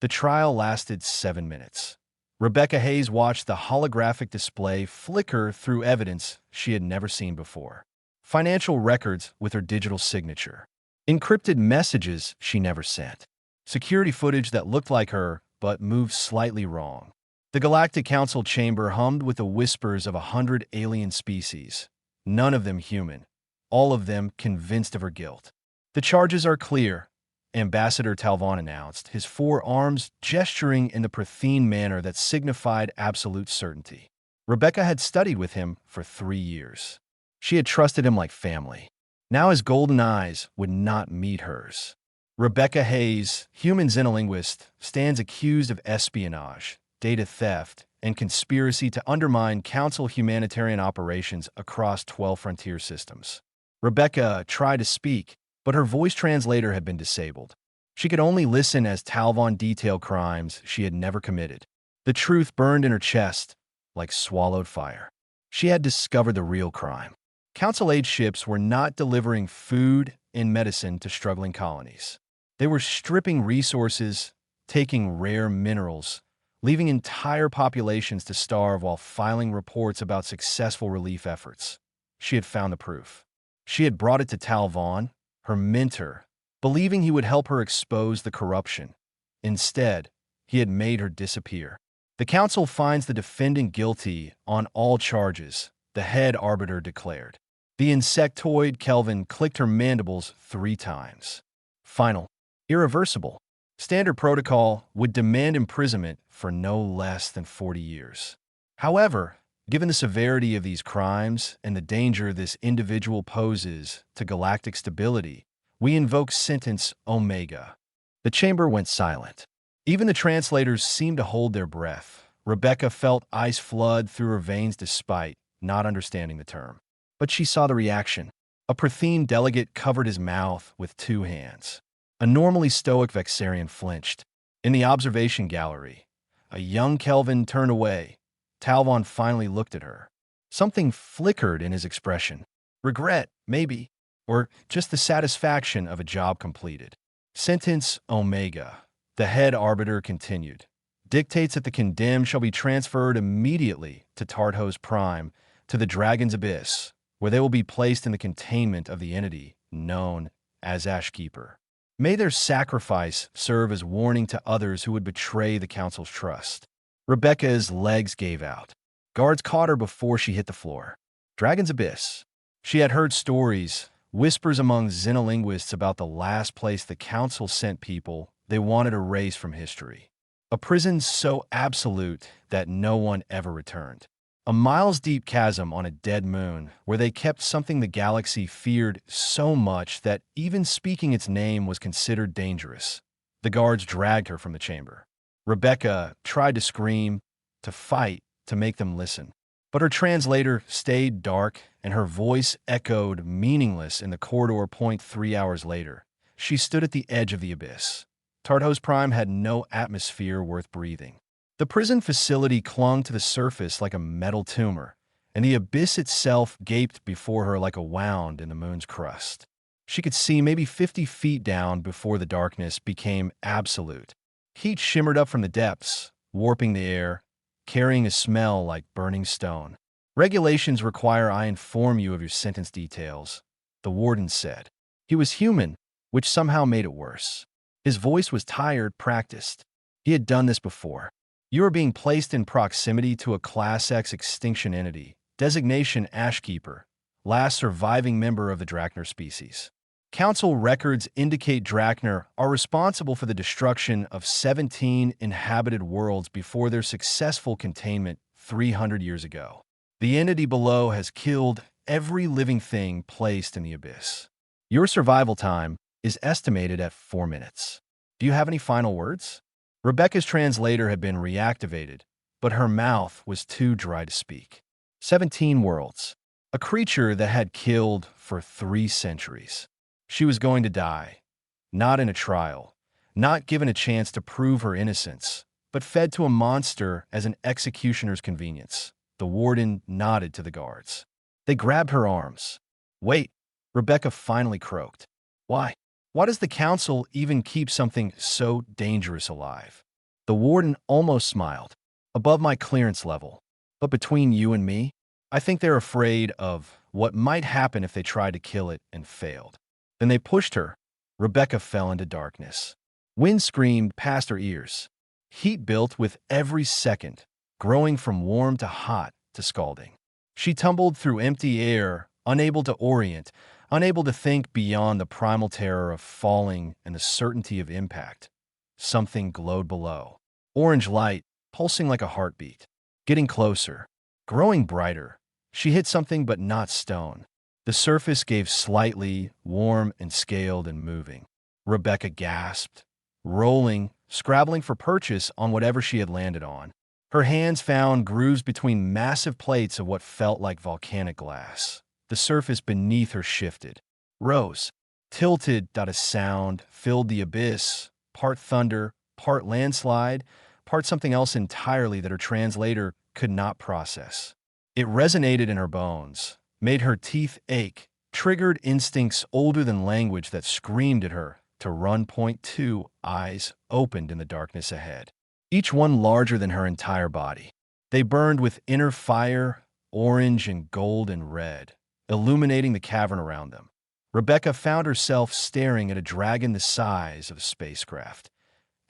The trial lasted 7 minutes. Rebecca Hayes watched the holographic display flicker through evidence she had never seen before. Financial records with her digital signature. Encrypted messages she never sent. Security footage that looked like her, but moved slightly wrong. The Galactic Council chamber hummed with the whispers of 100 alien species, none of them human, all of them convinced of her guilt. The charges are clear, Ambassador Talvon announced, his four arms gesturing in the pristine manner that signified absolute certainty. Rebecca had studied with him for 3 years. She had trusted him like family. Now his golden eyes would not meet hers. Rebecca Hayes, human xenolinguist, stands accused of espionage, data theft, and conspiracy to undermine Council humanitarian operations across 12 frontier systems. Rebecca tried to speak, but her voice translator had been disabled. She could only listen as Talvon detailed crimes she had never committed. The truth burned in her chest like swallowed fire. She had discovered the real crime. Council-aid ships were not delivering food and medicine to struggling colonies. They were stripping resources, taking rare minerals, leaving entire populations to starve while filing reports about successful relief efforts. She had found the proof. She had brought it to Talvon, her mentor, believing he would help her expose the corruption. Instead, he had made her disappear. The council finds the defendant guilty on all charges, the head arbiter declared. The insectoid Kelvin clicked her mandibles 3 times. Final. Irreversible. Standard protocol would demand imprisonment for no less than 40 years. However, given the severity of these crimes and the danger this individual poses to galactic stability, we invoke sentence Omega. The chamber went silent. Even the translators seemed to hold their breath. Rebecca felt ice flood through her veins despite not understanding the term. But she saw the reaction. A Prothean delegate covered his mouth with 2 hands. A normally stoic Vexarian flinched. In the observation gallery, a young Kelvin turned away. Talvon finally looked at her. Something flickered in his expression. Regret, maybe, or just the satisfaction of a job completed. Sentence Omega. The head arbiter continued. Dictates that the condemned shall be transferred immediately to Tartos Prime, to the Dragon's Abyss, where they will be placed in the containment of the entity known as Ashkeeper. May their sacrifice serve as warning to others who would betray the council's trust. Rebecca's legs gave out. Guards caught her before she hit the floor. Dragon's Abyss. She had heard stories, whispers among xenolinguists about the last place the council sent people they wanted erased from history. A prison so absolute that no one ever returned. A miles-deep chasm on a dead moon where they kept something the galaxy feared so much that even speaking its name was considered dangerous. The guards dragged her from the chamber. Rebecca tried to scream, to fight, to make them listen. But her translator stayed dark and her voice echoed meaningless in the corridor. 3 hours later, she stood at the edge of the abyss. Tartos Prime had no atmosphere worth breathing. The prison facility clung to the surface like a metal tumor, and the abyss itself gaped before her like a wound in the moon's crust. She could see maybe 50 feet down before the darkness became absolute. Heat shimmered up from the depths, warping the air, carrying a smell like burning stone. Regulations require I inform you of your sentence details, the warden said. He was human, which somehow made it worse. His voice was tired, practiced. He had done this before. You are being placed in proximity to a Class X extinction entity, designation Ashkeeper, last surviving member of the Drachner species. Council records indicate Drachner are responsible for the destruction of 17 inhabited worlds before their successful containment 300 years ago. The entity below has killed every living thing placed in the abyss. Your survival time is estimated at 4 minutes. Do you have any final words? Rebecca's translator had been reactivated, but her mouth was too dry to speak. 17 worlds. A creature that had killed for 3 centuries. She was going to die. Not in a trial. Not given a chance to prove her innocence, but fed to a monster as an executioner's convenience. The warden nodded to the guards. They grabbed her arms. Wait, Rebecca finally croaked. Why? Why does the council even keep something so dangerous alive? The warden almost smiled. Above my clearance level. But between you and me, I think they're afraid of what might happen if they tried to kill it and failed. Then they pushed her. Rebecca fell into darkness. Wind screamed past her ears. Heat built with every second, growing from warm to hot to scalding. She tumbled through empty air, unable to orient, unable to think beyond the primal terror of falling and the certainty of impact. Something glowed below. Orange light, pulsing like a heartbeat. Getting closer. Growing brighter. She hit something but not stone. The surface gave slightly, warm and scaled and moving. Rebecca gasped, rolling, scrabbling for purchase on whatever she had landed on. Her hands found grooves between massive plates of what felt like volcanic glass. The surface beneath her shifted, rose, tilted. A sound filled the abyss, part thunder, part landslide, part something else entirely that her translator could not process. It resonated in her bones, made her teeth ache, triggered instincts older than language that screamed at her to run. Point two eyes opened in the darkness ahead, each one larger than her entire body. They burned with inner fire, orange and gold and red, illuminating the cavern around them. Rebecca found herself staring at a dragon the size of a spacecraft.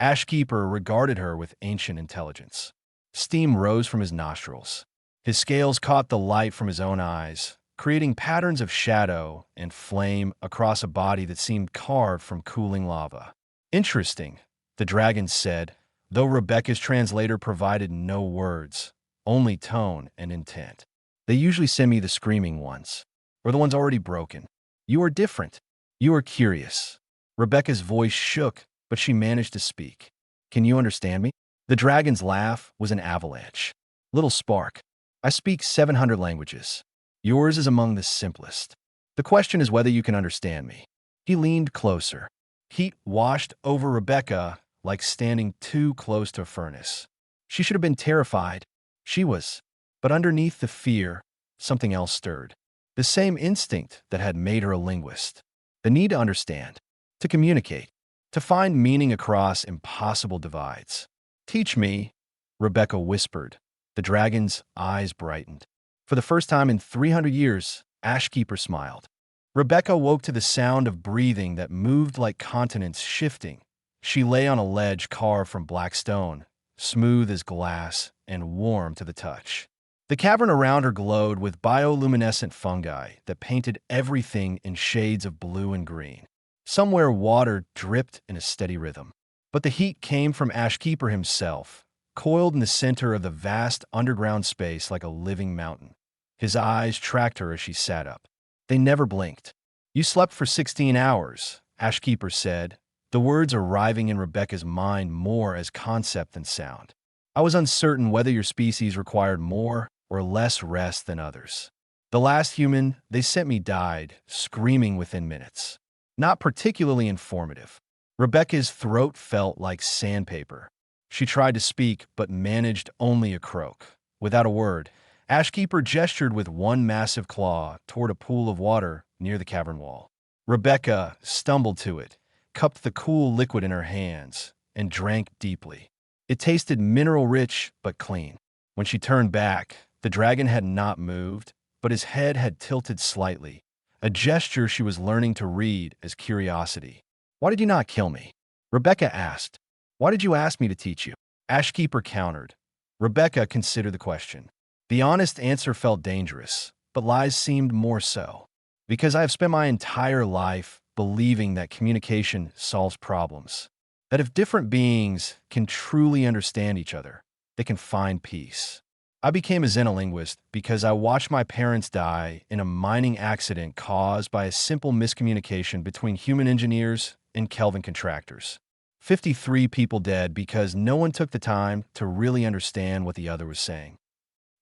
Ashkeeper regarded her with ancient intelligence. Steam rose from his nostrils. His scales caught the light from his own eyes, creating patterns of shadow and flame across a body that seemed carved from cooling lava. Interesting, the dragon said, though Rebecca's translator provided no words, only tone and intent. They usually send me the screaming ones, or the ones already broken. You are different. You are curious. Rebecca's voice shook, but she managed to speak. Can you understand me? The dragon's laugh was an avalanche. Little spark. I speak 700 languages. Yours is among the simplest. The question is whether you can understand me. He leaned closer. Heat washed over Rebecca like standing too close to a furnace. She should have been terrified. She was. But underneath the fear, something else stirred. The same instinct that had made her a linguist. The need to understand, to communicate, to find meaning across impossible divides. Teach me, Rebecca whispered. The dragon's eyes brightened. For the first time in 300 years, Ashkeeper smiled. Rebecca woke to the sound of breathing that moved like continents shifting. She lay on a ledge carved from black stone, smooth as glass and warm to the touch. The cavern around her glowed with bioluminescent fungi that painted everything in shades of blue and green. Somewhere water dripped in a steady rhythm. But the heat came from Ashkeeper himself, coiled in the center of the vast underground space like a living mountain. His eyes tracked her as she sat up. They never blinked. You slept for 16 hours, Ashkeeper said, the words arriving in Rebecca's mind more as concept than sound. I was uncertain whether your species required more or less rest than others. The last human they sent me died, screaming within minutes. Not particularly informative. Rebecca's throat felt like sandpaper. She tried to speak, but managed only a croak. Without a word, Ashkeeper gestured with one massive claw toward a pool of water near the cavern wall. Rebecca stumbled to it, cupped the cool liquid in her hands, and drank deeply. It tasted mineral-rich but clean. When she turned back, the dragon had not moved, but his head had tilted slightly, a gesture she was learning to read as curiosity. Why did you not kill me? Rebecca asked. Why did you ask me to teach you? Ashkeeper countered. Rebecca considered the question. The honest answer felt dangerous, but lies seemed more so. Because I have spent my entire life believing that communication solves problems. That if different beings can truly understand each other, they can find peace. I became a xenolinguist because I watched my parents die in a mining accident caused by a simple miscommunication between human engineers and Kelvin contractors. 53 people dead because no one took the time to really understand what the other was saying.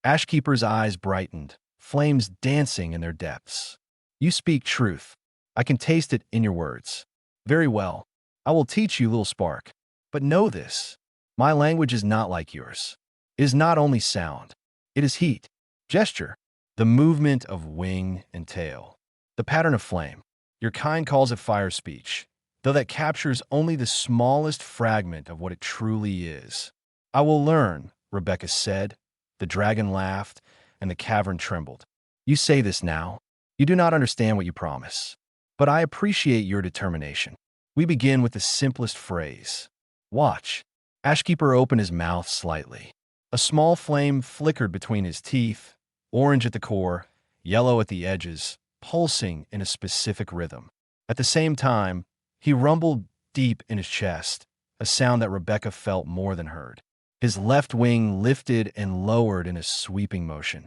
Ashkeeper's eyes brightened, flames dancing in their depths. You speak truth. I can taste it in your words. Very well. I will teach you, little spark. But know this. My language is not like yours. It is not only sound. It is heat, gesture, the movement of wing and tail, the pattern of flame. Your kind calls it fire speech. though that captures only the smallest fragment of what it truly is. I will learn, Rebecca said. The dragon laughed, and the cavern trembled. You say this now. You do not understand what you promise. But I appreciate your determination. We begin with the simplest phrase. Watch. Ashkeeper opened his mouth slightly. A small flame flickered between his teeth, orange at the core, yellow at the edges, pulsing in a specific rhythm. At the same time, he rumbled deep in his chest, a sound that Rebecca felt more than heard. His left wing lifted and lowered in a sweeping motion.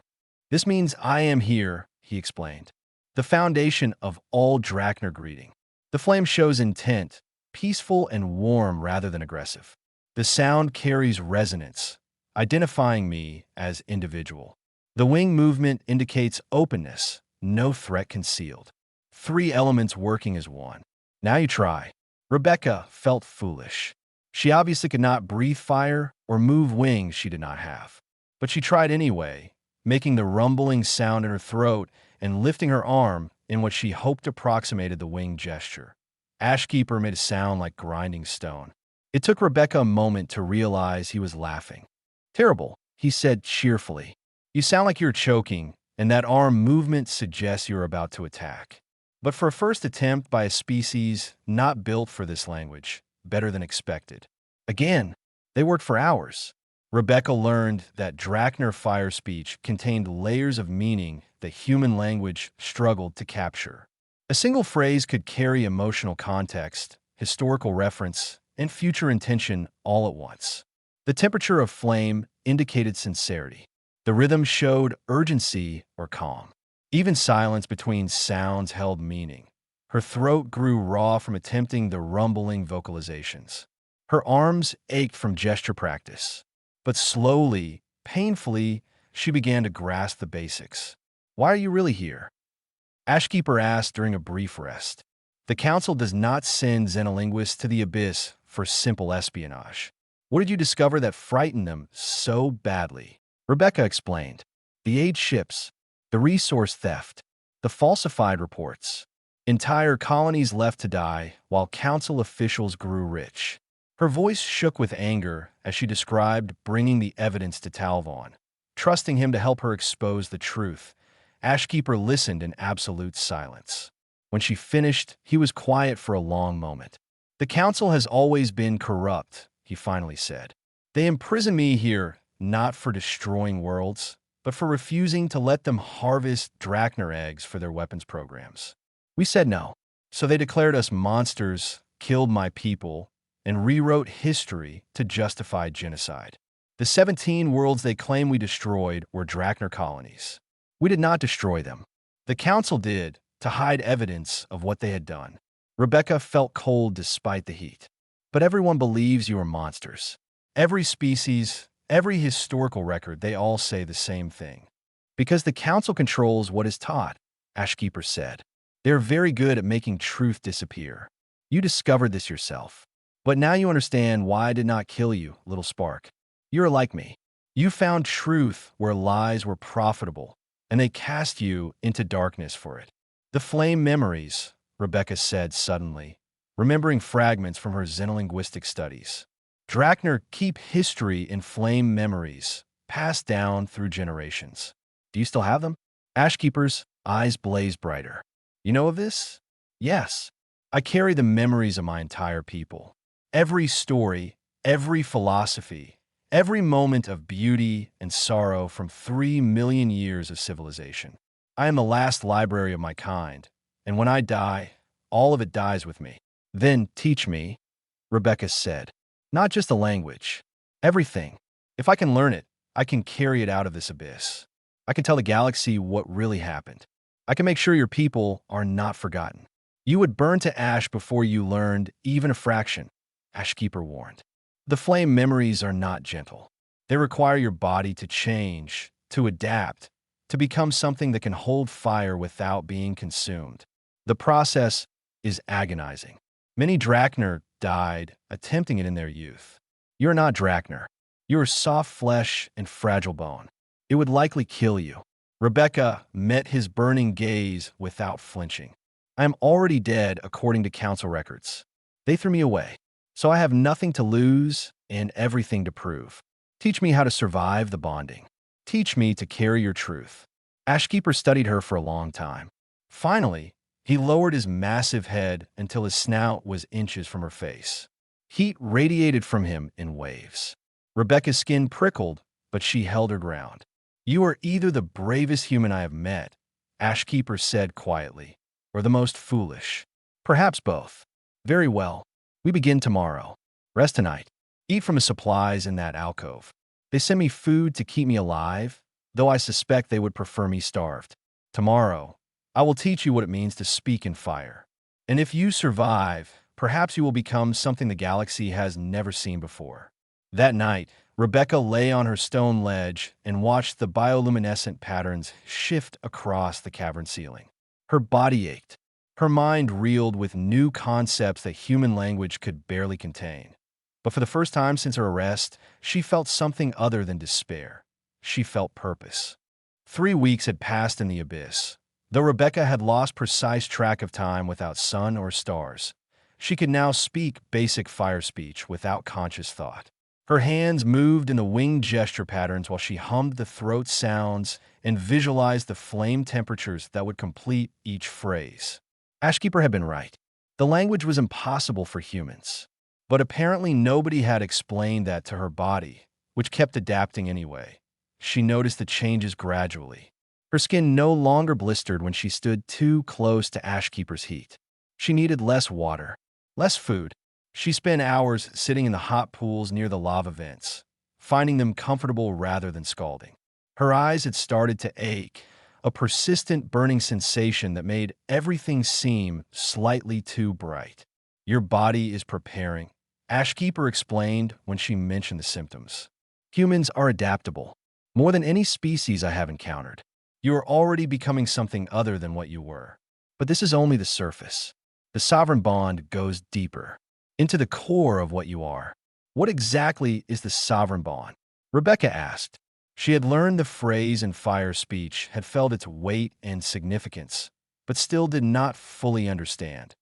This means I am here, he explained. The foundation of all Drakner greeting. The flame shows intent, peaceful and warm rather than aggressive. The sound carries resonance, identifying me as individual. The wing movement indicates openness, no threat concealed. 3 elements working as one. Now you try. Rebecca felt foolish. She obviously could not breathe fire or move wings she did not have. But she tried anyway, making the rumbling sound in her throat and lifting her arm in what she hoped approximated the wing gesture. Ashkeeper made a sound like grinding stone. It took Rebecca a moment to realize he was laughing. Terrible, he said cheerfully. You sound like you're choking, and that arm movement suggests you're about to attack. But for a first attempt by a species not built for this language, better than expected. Again, they worked for hours. Rebecca learned that Drakner fire speech contained layers of meaning that human language struggled to capture. A single phrase could carry emotional context, historical reference, and future intention all at once. The temperature of flame indicated sincerity. The rhythm showed urgency or calm. Even silence between sounds held meaning. Her throat grew raw from attempting the rumbling vocalizations. Her arms ached from gesture practice. But slowly, painfully, she began to grasp the basics. Why are you really here? Ashkeeper asked during a brief rest. The Council does not send xenolinguists to the abyss for simple espionage. What did you discover that frightened them so badly? Rebecca explained. The aid ships, the resource theft, the falsified reports. Entire colonies left to die while Council officials grew rich. Her voice shook with anger as she described bringing the evidence to Talvon. Trusting him to help her expose the truth, Ashkeeper listened in absolute silence. When she finished, he was quiet for a long moment. The Council has always been corrupt, he finally said. They imprison me here not for destroying worlds, but for refusing to let them harvest Drakner eggs for their weapons programs. We said no, so they declared us monsters, killed my people, and rewrote history to justify genocide. The 17 worlds they claim we destroyed were Drakner colonies. We did not destroy them. The Council did, to hide evidence of what they had done. Rebecca felt cold despite the heat. But everyone believes you are monsters. Every species, every historical record, they all say the same thing. Because the Council controls what is taught, Ashkeeper said. They're very good at making truth disappear. You discovered this yourself. But now you understand why I did not kill you, little spark. You're like me. You found truth where lies were profitable, and they cast you into darkness for it. The flame memories, Rebecca said suddenly, remembering fragments from her xenolinguistic studies. Drakner keep history in flame memories, passed down through generations. Do you still have them? Ashkeeper's eyes blazed brighter. You know of this? Yes. I carry the memories of my entire people. Every story, every philosophy, every moment of beauty and sorrow from 3 million years of civilization. I am the last library of my kind, and when I die, all of it dies with me. Then teach me, Rebecca said. Not just the language. Everything. If I can learn it, I can carry it out of this abyss. I can tell the galaxy what really happened. I can make sure your people are not forgotten. You would burn to ash before you learned even a fraction, Ashkeeper warned. The flame memories are not gentle. They require your body to change, to adapt, to become something that can hold fire without being consumed. The process is agonizing. Many Drakner died attempting it in their youth. You're not Drakner. You're soft flesh and fragile bone. It would likely kill you. Rebecca met his burning gaze without flinching. I am already dead according to Council records. They threw me away. So I have nothing to lose and everything to prove. Teach me how to survive the bonding. Teach me to carry your truth. Ashkeeper studied her for a long time. Finally, he lowered his massive head until his snout was inches from her face. Heat radiated from him in waves. Rebecca's skin prickled, but she held her ground. You are either the bravest human I have met, Ashkeeper said quietly, or the most foolish. Perhaps both. Very well. We begin tomorrow. Rest tonight. Eat from the supplies in that alcove. They send me food to keep me alive, though I suspect they would prefer me starved. Tomorrow, I will teach you what it means to speak in fire. And if you survive, perhaps you will become something the galaxy has never seen before. That night, Rebecca lay on her stone ledge and watched the bioluminescent patterns shift across the cavern ceiling. Her body ached. Her mind reeled with new concepts that human language could barely contain. But for the first time since her arrest, she felt something other than despair. She felt purpose. 3 weeks had passed in the abyss. Though Rebecca had lost precise track of time without sun or stars, she could now speak basic fire speech without conscious thought. Her hands moved in the winged gesture patterns while she hummed the throat sounds and visualized the flame temperatures that would complete each phrase. Ashkeeper had been right. The language was impossible for humans. But apparently nobody had explained that to her body, which kept adapting anyway. She noticed the changes gradually. Her skin no longer blistered when she stood too close to Ashkeeper's heat. She needed less water, less food. She spent hours sitting in the hot pools near the lava vents, finding them comfortable rather than scalding. Her eyes had started to ache, a persistent burning sensation that made everything seem slightly too bright. Your body is preparing, Ashkeeper explained when she mentioned the symptoms. Humans are adaptable, more than any species I have encountered. You are already becoming something other than what you were. But this is only the surface. The sovereign bond goes deeper, into the core of what you are. What exactly is the sovereign bond? Rebecca asked. She had learned the phrase in fire speech, had felt its weight and significance, but still did not fully understand.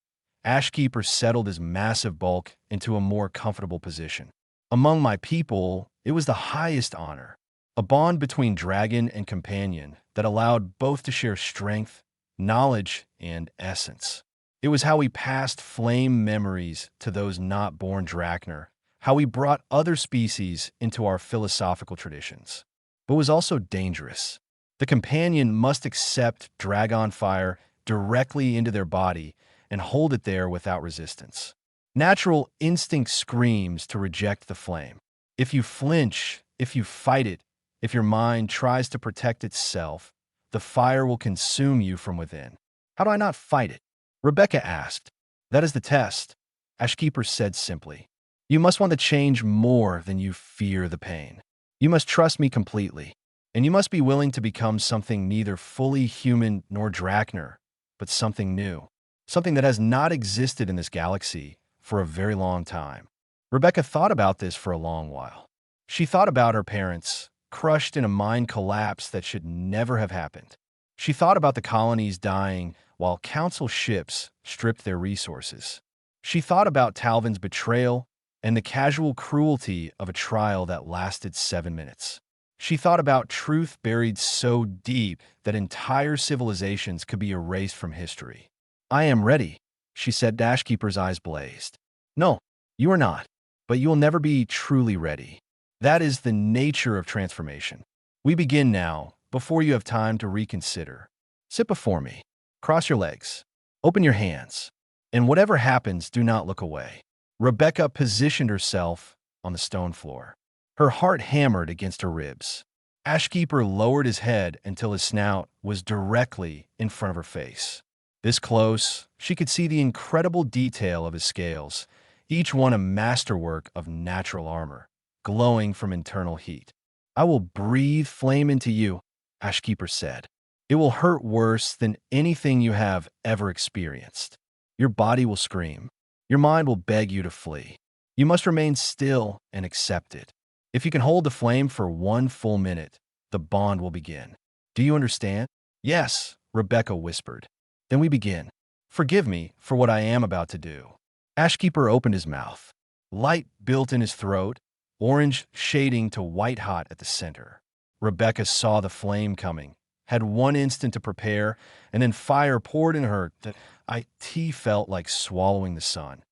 Ashkeeper settled his massive bulk into a more comfortable position. Among my people, it was the highest honor, a bond between dragon and companion that allowed both to share strength, knowledge, and essence. It was how we passed flame memories to those not born Drachner, how we brought other species into our philosophical traditions. But was also dangerous. The companion must accept dragon fire directly into their body and hold it there without resistance. Natural instinct screams to reject the flame. If you flinch, if you fight it, if your mind tries to protect itself, the fire will consume you from within. How do I not fight it? Rebecca asked. That is the test, Ashkeeper said simply. You must want to change more than you fear the pain. You must trust me completely, and you must be willing to become something neither fully human nor Drachner, but something new, something that has not existed in this galaxy for a very long time. Rebecca thought about this for a long while. She thought about her parents, crushed in a mind collapse that should never have happened. She thought about the colonies dying while council ships stripped their resources. She thought about Talvin's betrayal and the casual cruelty of a trial that lasted 7 minutes. She thought about truth buried so deep that entire civilizations could be erased from history. I am ready, she said. Ashkeeper's eyes blazed. No, you are not, but you will never be truly ready. That is the nature of transformation. We begin now, before you have time to reconsider. Sit before me. Cross your legs. Open your hands. And whatever happens, do not look away. Rebecca positioned herself on the stone floor. Her heart hammered against her ribs. Ashkeeper lowered his head until his snout was directly in front of her face. This close, she could see the incredible detail of his scales, each one a masterwork of natural armor, glowing from internal heat. I will breathe flame into you, Ashkeeper said. It will hurt worse than anything you have ever experienced. Your body will scream. Your mind will beg you to flee. You must remain still and accept it. If you can hold the flame for 1 full minute, the bond will begin. Do you understand? Yes, Rebecca whispered. Then we begin. Forgive me for what I am about to do. Ashkeeper opened his mouth. Light built in his throat, orange shading to white-hot at the center. Rebecca saw the flame coming, had one instant to prepare, and then fire poured in her that it felt like swallowing the sun.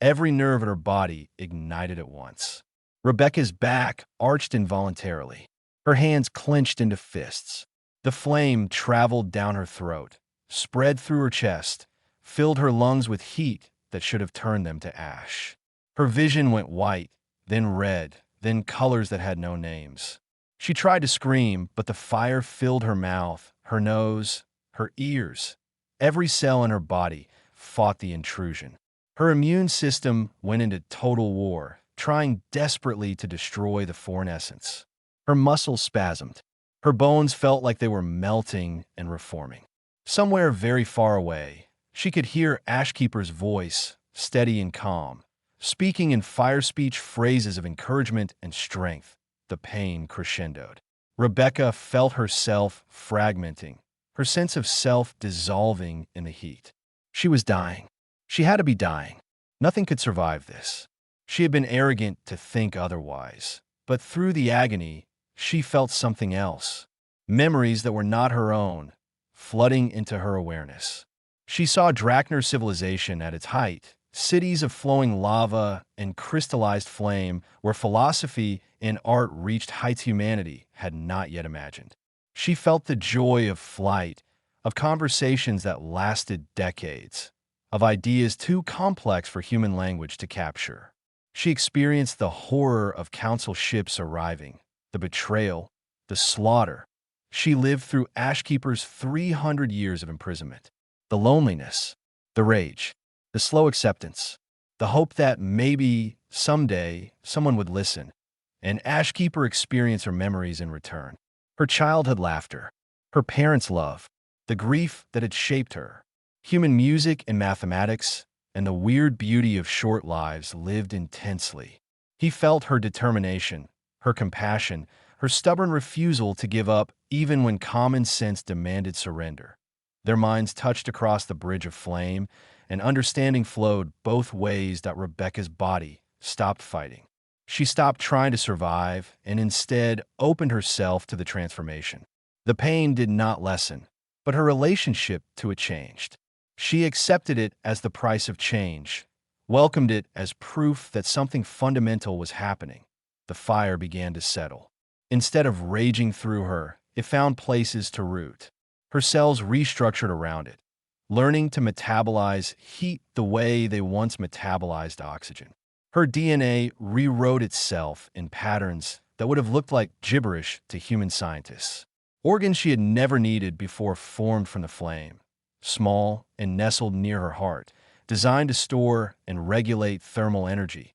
Every nerve in her body ignited at once. Rebecca's back arched involuntarily. Her hands clenched into fists. The flame traveled down her throat, spread through her chest, filled her lungs with heat that should have turned them to ash. Her vision went white, then red, then colors that had no names. She tried to scream, but the fire filled her mouth, her nose, her ears. Every cell in her body fought the intrusion. Her immune system went into total war, trying desperately to destroy the foreign essence. Her muscles spasmed. Her bones felt like they were melting and reforming. Somewhere very far away, she could hear Ashkeeper's voice, steady and calm, speaking in fire speech phrases of encouragement and strength. The pain crescendoed. Rebecca felt herself fragmenting, her sense of self dissolving in the heat. She was dying. She had to be dying. Nothing could survive this. She had been arrogant to think otherwise, but through the agony, she felt something else. Memories that were not her own, flooding into her awareness. She saw Drachner civilization at its height, cities of flowing lava and crystallized flame where philosophy and art reached heights humanity had not yet imagined. She felt the joy of flight, of conversations that lasted decades, of ideas too complex for human language to capture. She experienced the horror of council ships arriving, the betrayal, the slaughter. She lived through Ashkeeper's 300 years of imprisonment, the loneliness, the rage, the slow acceptance, the hope that maybe, someday, someone would listen, and Ashkeeper experienced her memories in return. Her childhood laughter, her parents' love, the grief that had shaped her, human music and mathematics, and the weird beauty of short lives lived intensely. He felt her determination, her compassion, her stubborn refusal to give up even when common sense demanded surrender. Their minds touched across the bridge of flame, and understanding flowed both ways that Rebecca's body stopped fighting. She stopped trying to survive and instead opened herself to the transformation. The pain did not lessen, but her relationship to it changed. She accepted it as the price of change, welcomed it as proof that something fundamental was happening. The fire began to settle. Instead of raging through her, it found places to root. Her cells restructured around it, learning to metabolize heat the way they once metabolized oxygen. Her DNA rewrote itself in patterns that would have looked like gibberish to human scientists. Organs she had never needed before formed from the flame, small and nestled near her heart, designed to store and regulate thermal energy.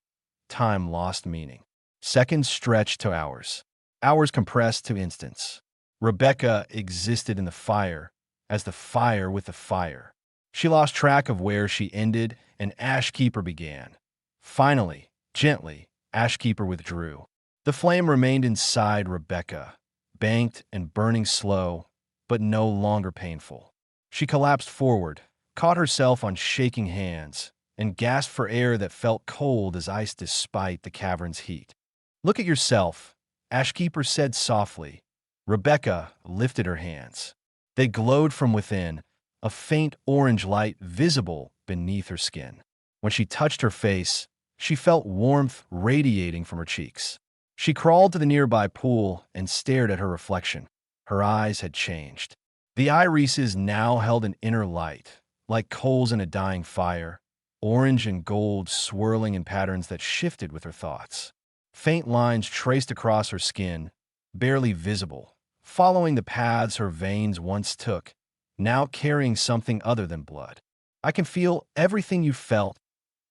Time lost meaning. Seconds stretched to hours. Hours compressed to instants. Rebecca existed in the fire as the fire with the fire. She lost track of where she ended and Ashkeeper began. Finally, gently, Ashkeeper withdrew. The flame remained inside Rebecca, banked and burning slow, but no longer painful. She collapsed forward, caught herself on shaking hands, and gasped for air that felt cold as ice despite the cavern's heat. "Look at yourself," Ashkeeper said softly. Rebecca lifted her hands. They glowed from within, a faint orange light visible beneath her skin. When she touched her face, she felt warmth radiating from her cheeks. She crawled to the nearby pool and stared at her reflection. Her eyes had changed. The irises now held an inner light, like coals in a dying fire, orange and gold swirling in patterns that shifted with her thoughts. Faint lines traced across her skin, barely visible, following the paths her veins once took, now carrying something other than blood. "I can feel everything you felt,"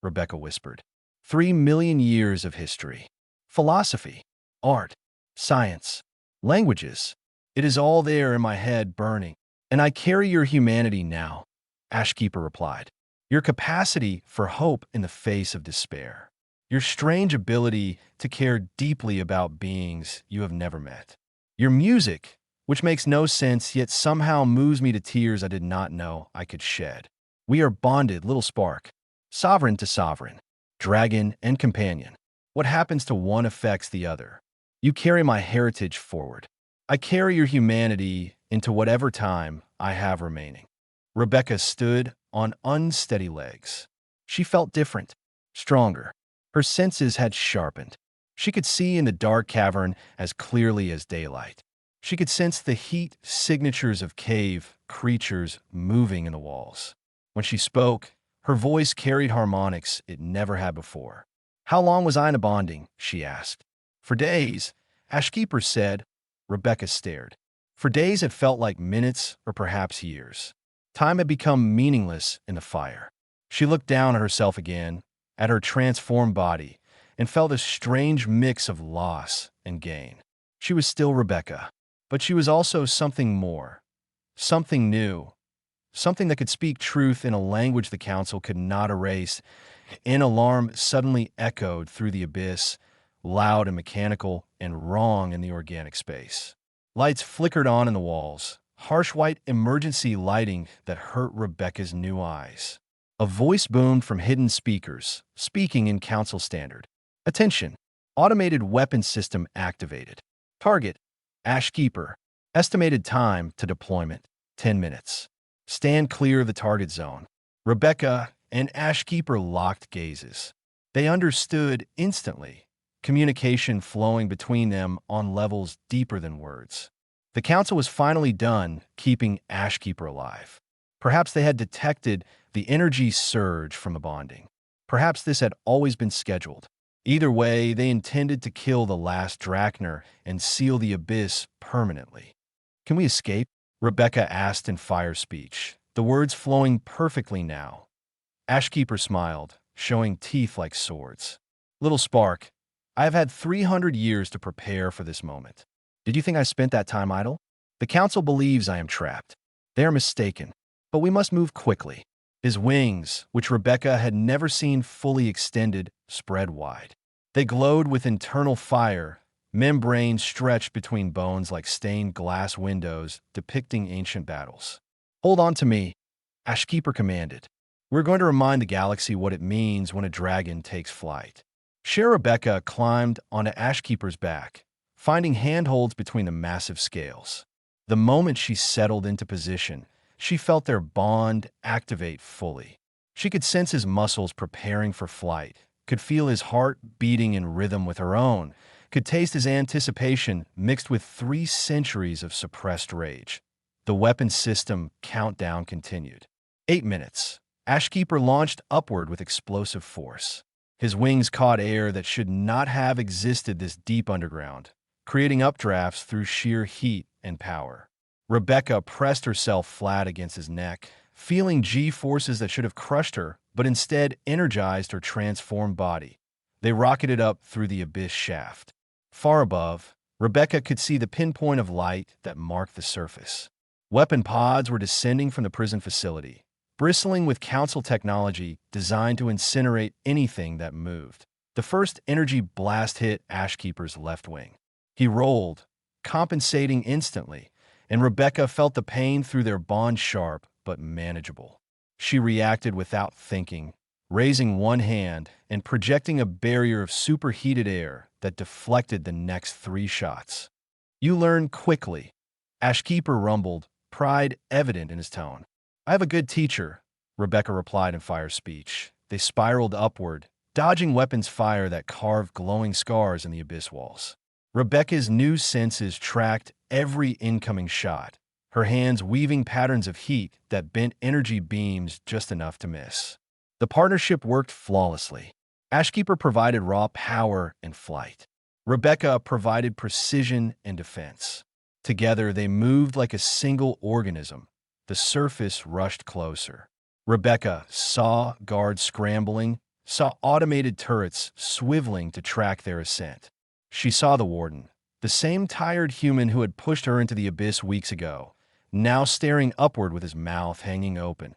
Rebecca whispered. 3 million years of history. Philosophy, art, science, languages. It is all there in my head burning. "And I carry your humanity now," Ashkeeper replied. "Your capacity for hope in the face of despair. Your strange ability to care deeply about beings you have never met. Your music, which makes no sense yet somehow moves me to tears I did not know I could shed. We are bonded, little spark. sovereign to sovereign, dragon and companion. What happens to one affects the other. You carry my heritage forward. I carry your humanity into whatever time I have remaining. Rebecca stood on unsteady legs. She felt different, stronger. Her senses had sharpened. She could see in the dark cavern as clearly as daylight. She could sense the heat signatures of cave creatures moving in the walls. When she spoke, her voice carried harmonics it never had before. "How long was I in a bonding?" she asked. "For days," Ashkeeper said. Rebecca stared. For days it felt like minutes or perhaps years. Time had become meaningless in the fire. She looked down at herself again, at her transformed body, and felt a strange mix of loss and gain. She was still Rebecca, but she was also something more, something new, something that could speak truth in a language the council could not erase. An alarm suddenly echoed through the abyss, loud and mechanical and wrong in the organic space. Lights flickered on in the walls, harsh white emergency lighting that hurt Rebecca's new eyes. A voice boomed from hidden speakers, speaking in council standard. "Attention! Automated weapon system activated. Target, Ashkeeper. Estimated time to deployment, 10 minutes. Stand clear of the target zone." Rebecca and Ashkeeper locked gazes. They understood instantly, communication flowing between them on levels deeper than words. The council was finally done keeping Ashkeeper alive. Perhaps they had detected the energy surge from the bonding. Perhaps this had always been scheduled. Either way, they intended to kill the last Drachner and seal the abyss permanently. "Can we escape?" Rebecca asked in fire speech, the words flowing perfectly now. Ashkeeper smiled, showing teeth like swords. "Little Spark, I have had 300 years to prepare for this moment. Did you think I spent that time idle? The council believes I am trapped. They are mistaken, but we must move quickly." His wings, which Rebecca had never seen fully extended, spread wide. They glowed with internal fire, membranes stretched between bones like stained glass windows depicting ancient battles. "Hold on to me," Ashkeeper commanded. "We're going to remind the galaxy what it means when a dragon takes flight." Rebecca climbed onto Ashkeeper's back, finding handholds between the massive scales. The moment she settled into position, she felt their bond activate fully. She could sense his muscles preparing for flight, could feel his heart beating in rhythm with her own, could taste his anticipation mixed with 3 centuries of suppressed rage. The weapon system countdown continued. 8 minutes. Ashkeeper launched upward with explosive force. His wings caught air that should not have existed this deep underground, creating updrafts through sheer heat and power. Rebecca pressed herself flat against his neck, feeling G-forces that should have crushed her, but instead energized her transformed body. They rocketed up through the abyss shaft. Far above, Rebecca could see the pinpoint of light that marked the surface. Weapon pods were descending from the prison facility, bristling with council technology designed to incinerate anything that moved. The first energy blast hit Ashkeeper's left wing. He rolled, compensating instantly, and Rebecca felt the pain through their bond sharp but manageable. She reacted without thinking, raising one hand and projecting a barrier of superheated air that deflected the next 3 shots. "You learn quickly," Ashkeeper rumbled, pride evident in his tone. "I have a good teacher," Rebecca replied in fire speech. They spiraled upward, dodging weapons fire that carved glowing scars in the abyss walls. Rebecca's new senses tracked every incoming shot, her hands weaving patterns of heat that bent energy beams just enough to miss. The partnership worked flawlessly. Ashkeeper provided raw power and flight. Rebecca provided precision and defense. Together, they moved like a single organism. The surface rushed closer. Rebecca saw guards scrambling, saw automated turrets swiveling to track their ascent. She saw the warden, the same tired human who had pushed her into the abyss weeks ago, now staring upward with his mouth hanging open.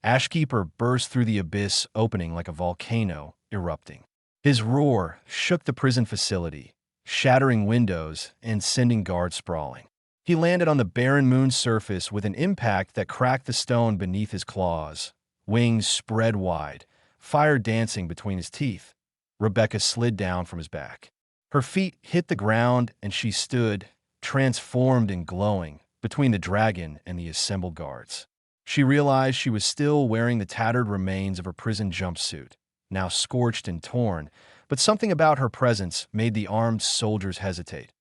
Ashkeeper burst through the abyss opening like a volcano erupting. His roar shook the prison facility, shattering windows and sending guards sprawling. He landed on the barren moon's surface with an impact that cracked the stone beneath his claws. Wings spread wide, fire dancing between his teeth. Rebecca slid down from his back. Her feet hit the ground, and she stood, transformed and glowing, between the dragon and the assembled guards. She realized she was still wearing the tattered remains of her prison jumpsuit, now scorched and torn, but something about her presence made the armed soldiers hesitate.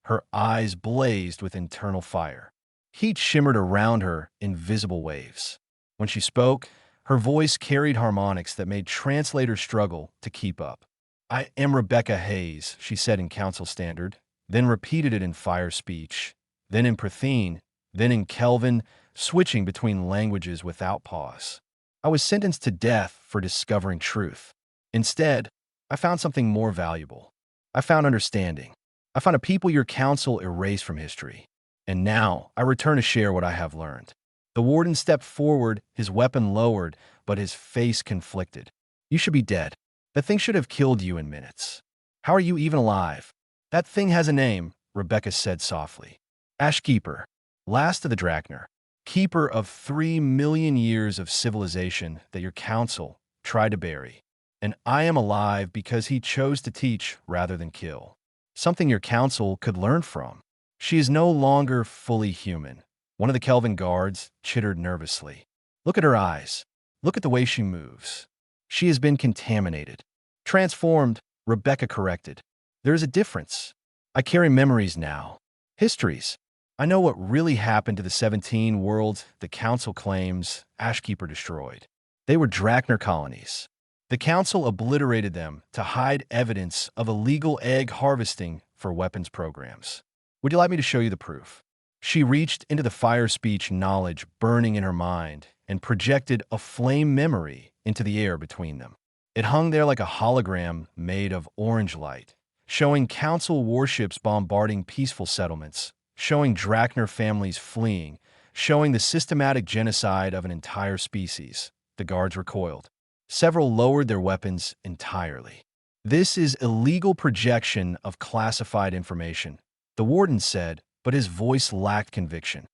Her eyes blazed with internal fire. Heat shimmered around her in visible waves. When she spoke, her voice carried harmonics that made translators struggle to keep up. "I am Rebecca Hayes," she said in Council Standard, then repeated it in Fire Speech, then in Prothene, then in Kelvin, switching between languages without pause. "I was sentenced to death for discovering truth. Instead, I found something more valuable. I found understanding. I found a people your council erased from history. And now I return to share what I have learned." The warden stepped forward, his weapon lowered, but his face conflicted. "You should be dead. That thing should have killed you in minutes. How are you even alive?" "That thing has a name," Rebecca said softly. "Ashkeeper, last of the Drachner, keeper of 3 million years of civilization that your council tried to bury. And I am alive because he chose to teach rather than kill. Something your council could learn from. She is no longer fully human." One of the Kelvin guards chittered nervously. "Look at her eyes. Look at the way she moves. She has been contaminated." "Transformed," Rebecca corrected. "There is a difference. I carry memories now. Histories. I know what really happened to the 17 worlds the Council claims Ashkeeper destroyed. They were Drachner colonies. The Council obliterated them to hide evidence of illegal egg harvesting for weapons programs. Would you like me to show you the proof?" She reached into the Fire Speech knowledge burning in her mind and projected a flame memory into the air between them. It hung there like a hologram made of orange light, showing Council warships bombarding peaceful settlements, showing Drachner families fleeing, showing the systematic genocide of an entire species. The guards recoiled. Several lowered their weapons entirely. "This is illegal projection of classified information," the warden said, but his voice lacked conviction.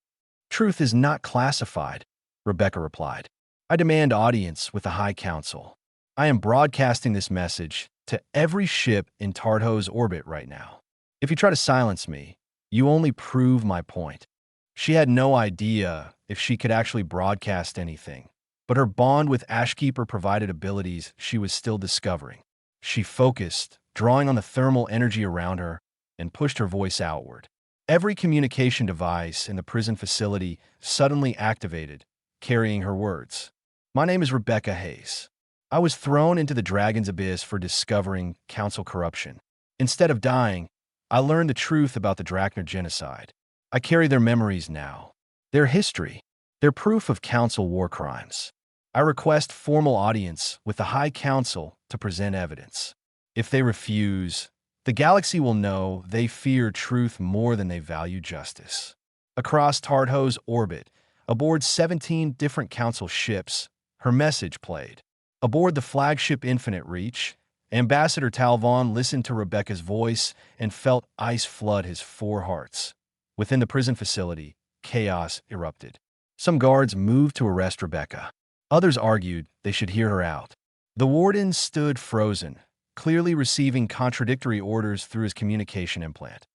"Truth is not classified," Rebecca replied. "I demand audience with the High Council. I am broadcasting this message to every ship in Tartho's orbit right now. If you try to silence me, you only prove my point." She had no idea if she could actually broadcast anything, but her bond with Ashkeeper provided abilities she was still discovering. She focused, drawing on the thermal energy around her, and pushed her voice outward. Every communication device in the prison facility suddenly activated, carrying her words. "My name is Rebecca Hayes. I was thrown into the Dragon's Abyss for discovering Council corruption. Instead of dying, I learned the truth about the Drachner genocide. I carry their memories now, their history, their proof of Council war crimes. I request formal audience with the High Council to present evidence. If they refuse, the galaxy will know they fear truth more than they value justice." Across Tartho's orbit, aboard 17 different Council ships, her message played. Aboard the flagship Infinite Reach, Ambassador Talvon listened to Rebecca's voice and felt ice flood his 4 hearts. Within the prison facility, chaos erupted. Some guards moved to arrest Rebecca. Others argued they should hear her out. The warden stood frozen, clearly receiving contradictory orders through his communication implant.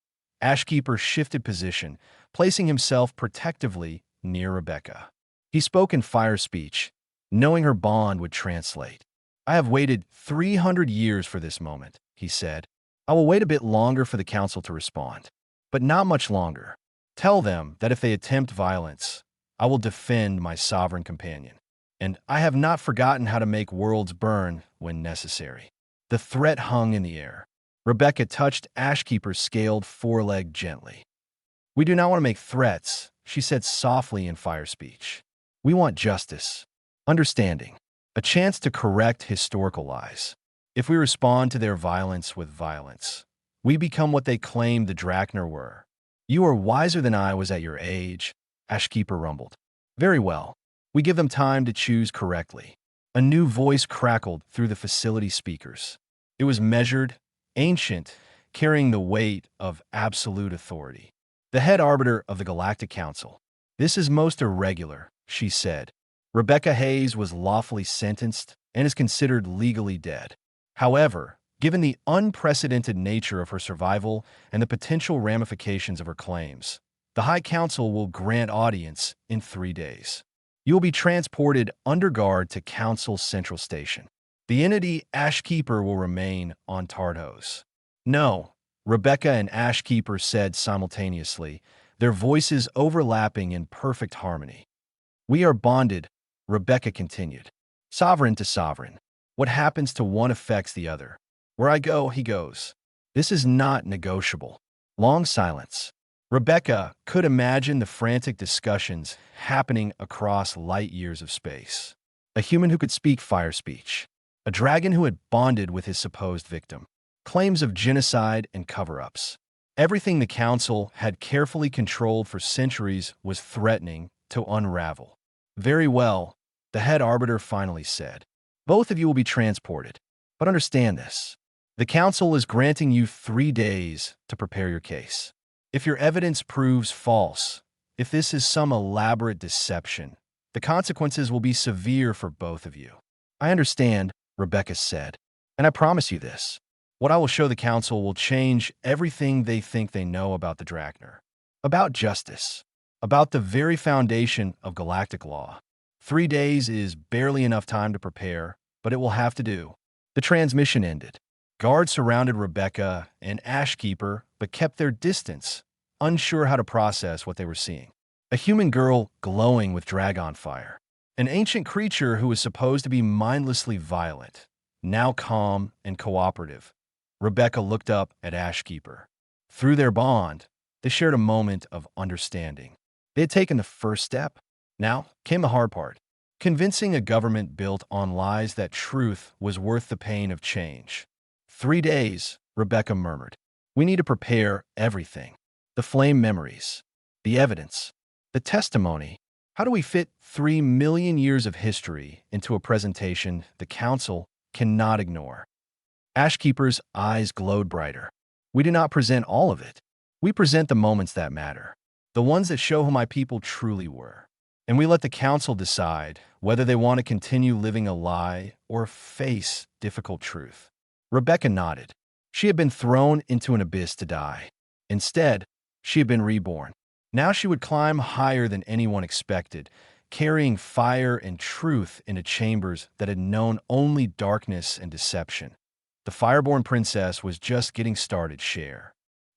Ashkeeper shifted position, placing himself protectively near Rebecca. He spoke in Fire Speech, knowing her bond would translate. "I have waited 300 years for this moment," he said. "I will wait a bit longer for the Council to respond, but not much longer. Tell them that if they attempt violence, I will defend my sovereign companion. And I have not forgotten how to make worlds burn when necessary." The threat hung in the air. Rebecca touched Ashkeeper's scaled foreleg gently. "We do not want to make threats," she said softly in Fire Speech. "We want justice, understanding, a chance to correct historical lies. If we respond to their violence with violence, we become what they claimed the Drachner were." "You are wiser than I was at your age," Ashkeeper rumbled. "Very well. We give them time to choose correctly." A new voice crackled through the facility speakers. It was measured, ancient, carrying the weight of absolute authority. "The head arbiter of the Galactic Council. This is most irregular," she said. Rebecca Hayes was lawfully sentenced and is considered legally dead. However, given the unprecedented nature of her survival and the potential ramifications of her claims, the High Council will grant audience in 3 days. You will be transported under guard to Council Central Station. The entity Ashkeeper will remain on Tardos. No, Rebecca and Ashkeeper said simultaneously, their voices overlapping in perfect harmony. We are bonded, Rebecca continued. Sovereign to sovereign. What happens to one affects the other. Where I go, he goes. This is not negotiable. Long silence. Rebecca could imagine the frantic discussions happening across light years of space. A human who could speak fire speech. A dragon who had bonded with his supposed victim. Claims of genocide and cover-ups. Everything the Council had carefully controlled for centuries was threatening to unravel. Very well, the head arbiter finally said. Both of you will be transported. But understand this. The Council is granting you 3 days to prepare your case. If your evidence proves false, if this is some elaborate deception, the consequences will be severe for both of you. I understand, Rebecca said, and I promise you this. What I will show the Council will change everything they think they know about the Drachner. About justice. About the very foundation of galactic law. 3 days is barely enough time to prepare, but it will have to do. The transmission ended. Guards surrounded Rebecca and Ashkeeper, but kept their distance, unsure how to process what they were seeing. A human girl glowing with dragon fire. An ancient creature who was supposed to be mindlessly violent, now calm and cooperative. Rebecca looked up at Ashkeeper. Through their bond, they shared a moment of understanding. They had taken the first step. Now came the hard part. Convincing a government built on lies that truth was worth the pain of change. 3 days, Rebecca murmured. We need to prepare everything. The flame memories, the evidence, the testimony. How do we fit 3 million years of history into a presentation the Council cannot ignore? Ashkeeper's eyes glowed brighter. We do not present all of it. We present the moments that matter, the ones that show who my people truly were. And we let the Council decide whether they want to continue living a lie or face difficult truth. Rebecca nodded. She had been thrown into an abyss to die. Instead, she had been reborn. Now she would climb higher than anyone expected, carrying fire and truth into chambers that had known only darkness and deception. The Fireborn Princess was just getting started.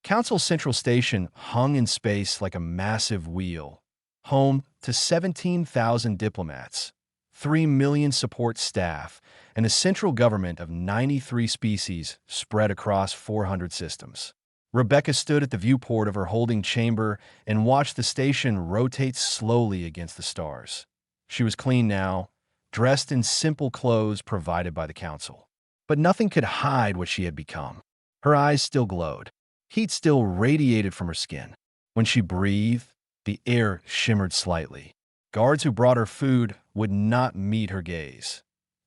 Council Central Station hung in space like a massive wheel, home to 17,000 diplomats, 3 million support staff, and a central government of 93 species spread across 400 systems. Rebecca stood at the viewport of her holding chamber and watched the station rotate slowly against the stars. She was clean now, dressed in simple clothes provided by the Council. But nothing could hide what she had become. Her eyes still glowed. Heat still radiated from her skin. When she breathed, the air shimmered slightly. Guards who brought her food would not meet her gaze.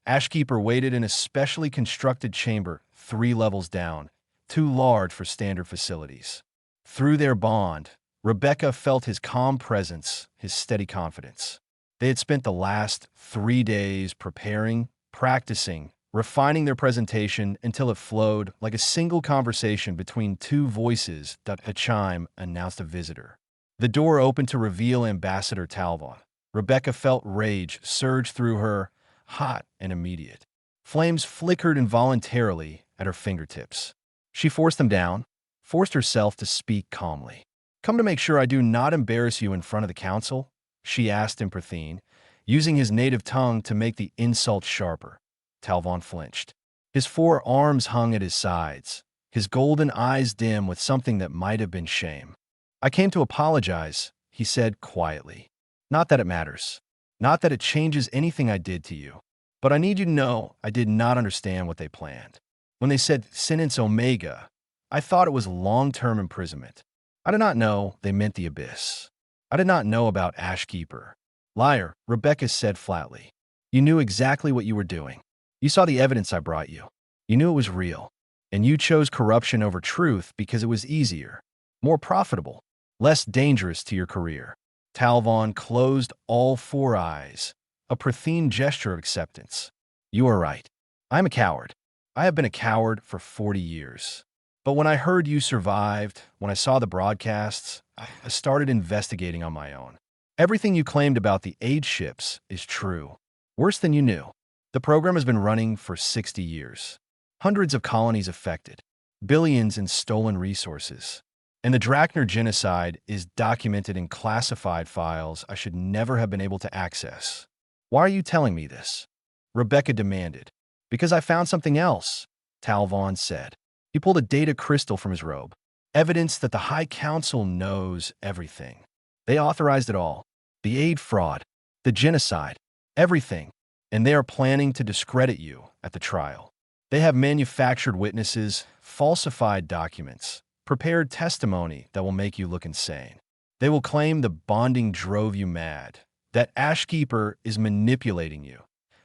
Ashkeeper waited in a specially constructed chamber 3 levels down, too large for standard facilities. Through their bond, Rebecca felt his calm presence, his steady confidence. They had spent the last 3 days preparing, practicing, refining their presentation until it flowed like a single conversation between 2 voices. A chime announced a visitor. The door opened to reveal Ambassador Talvon. Rebecca felt rage surge through her, hot and immediate. Flames flickered involuntarily at her fingertips. She forced them down, forced herself to speak calmly. Come to make sure I do not embarrass you in front of the Council? She asked in Prothene, using his native tongue to make the insult sharper. Talvon flinched. His 4 arms hung at his sides, his golden eyes dim with something that might have been shame. I came to apologize, he said quietly. Not that it matters. Not that it changes anything I did to you. But I need you to know I did not understand what they planned. When they said sentence Omega, I thought it was long-term imprisonment. I did not know they meant the abyss. I did not know about Ashkeeper. Liar, Rebecca said flatly. You knew exactly what you were doing. You saw the evidence I brought you. You knew it was real. And you chose corruption over truth because it was easier, more profitable, less dangerous to your career. Talvon closed all 4 eyes, a pristine gesture of acceptance. You are right. I'm a coward. I have been a coward for 40 years. But when I heard you survived, when I saw the broadcasts, I started investigating on my own. Everything you claimed about the aid ships is true. Worse than you knew. The program has been running for 60 years. Hundreds of colonies affected. Billions in stolen resources. And the Drachner genocide is documented in classified files I should never have been able to access. Why are you telling me this? Rebecca demanded. Because I found something else, Talvon said. He pulled a data crystal from his robe. Evidence that the High Council knows everything. They authorized it all. The aid fraud, the genocide, everything. And they are planning to discredit you at the trial. They have manufactured witnesses, falsified documents, prepared testimony that will make you look insane. They will claim the bonding drove you mad, that Ashkeeper is manipulating you,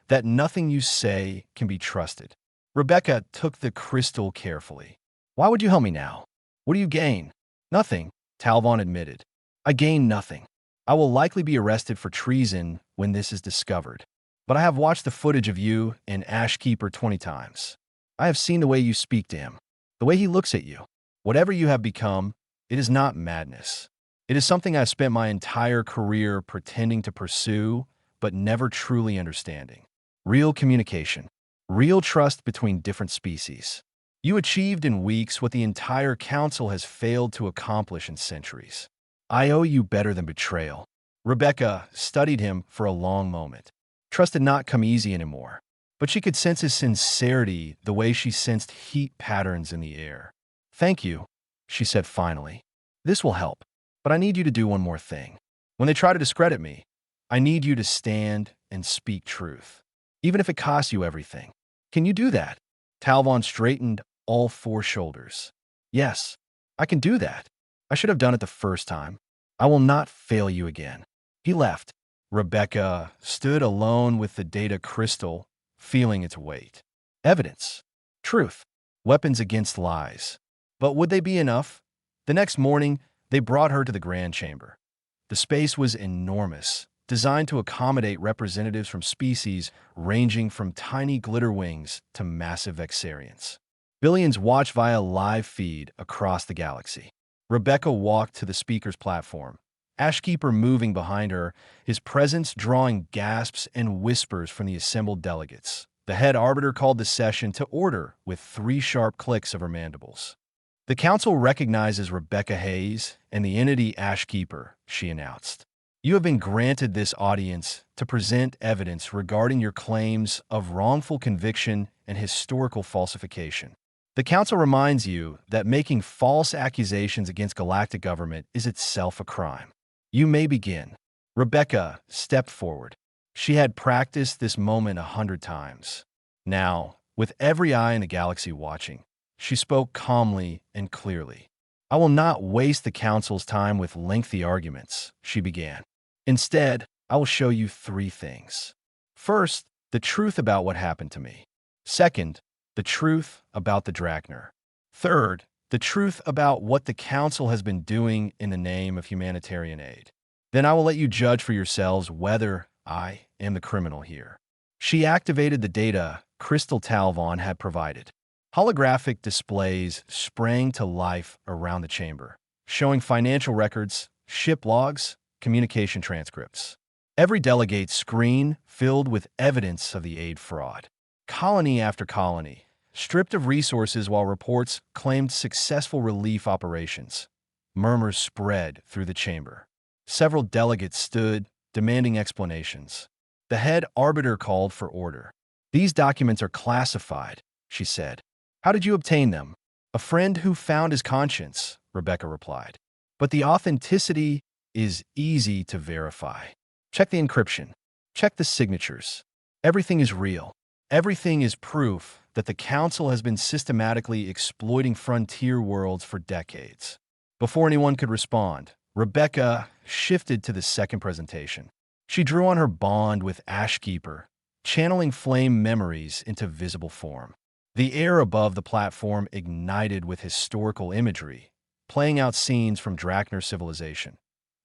that nothing you say can be trusted. Rebecca took the crystal carefully. Why would you help me now? What do you gain? Nothing, Talvon admitted. I gain nothing. I will likely be arrested for treason when this is discovered. But I have watched the footage of you and Ashkeeper 20 times. I have seen the way you speak to him, the way he looks at you. Whatever you have become, it is not madness. It is something I've spent my entire career pretending to pursue, but never truly understanding. Real communication. Real trust between different species. You achieved in weeks what the entire council has failed to accomplish in centuries. I owe you better than betrayal. Rebecca studied him for a long moment. Trust did not come easy anymore, but she could sense his sincerity the way she sensed heat patterns in the air. Thank you, she said finally. This will help, but I need you to do one more thing. When they try to discredit me, I need you to stand and speak truth, even if it costs you everything. Can you do that? Talvon straightened all four shoulders. Yes, I can do that. I should have done it the first time. I will not fail you again. He left. Rebecca stood alone with the data crystal, feeling its weight. Evidence. Truth. Weapons against lies. But would they be enough? The next morning, they brought her to the Grand Chamber. The space was enormous, designed to accommodate representatives from species ranging from tiny glitterwings to massive Vexarians. Billions watched via live feed across the galaxy. Rebecca walked to the speaker's platform, Ashkeeper moving behind her, his presence drawing gasps and whispers from the assembled delegates. The head arbiter called the session to order with 3 sharp clicks of her mandibles. The council recognizes Rebecca Hayes and the entity Ashkeeper, she announced. You have been granted this audience to present evidence regarding your claims of wrongful conviction and historical falsification. The council reminds you that making false accusations against galactic government is itself a crime. You may begin. Rebecca stepped forward. She had practiced this moment 100 times. Now, with every eye in the galaxy watching, she spoke calmly and clearly. I will not waste the council's time with lengthy arguments, she began. Instead, I will show you 3 things. First, the truth about what happened to me. Second, the truth about the Drachner. Third, the truth about what the council has been doing in the name of humanitarian aid. Then I will let you judge for yourselves whether I am the criminal here. She activated the data Crystal Talvon had provided. Holographic displays sprang to life around the chamber, showing financial records, ship logs, communication transcripts. Every delegate's screen filled with evidence of the aid fraud. Colony after colony, stripped of resources while reports claimed successful relief operations. Murmurs spread through the chamber. Several delegates stood, demanding explanations. The head arbiter called for order. These documents are classified, she said. How did you obtain them? A friend who found his conscience, Rebecca replied. But the authenticity is easy to verify. Check the encryption. Check the signatures. Everything is real. Everything is proof that the Council has been systematically exploiting frontier worlds for decades. Before anyone could respond, Rebecca shifted to the second presentation. She drew on her bond with Ashkeeper, channeling flame memories into visible form. The air above the platform ignited with historical imagery, playing out scenes from Drachner civilization.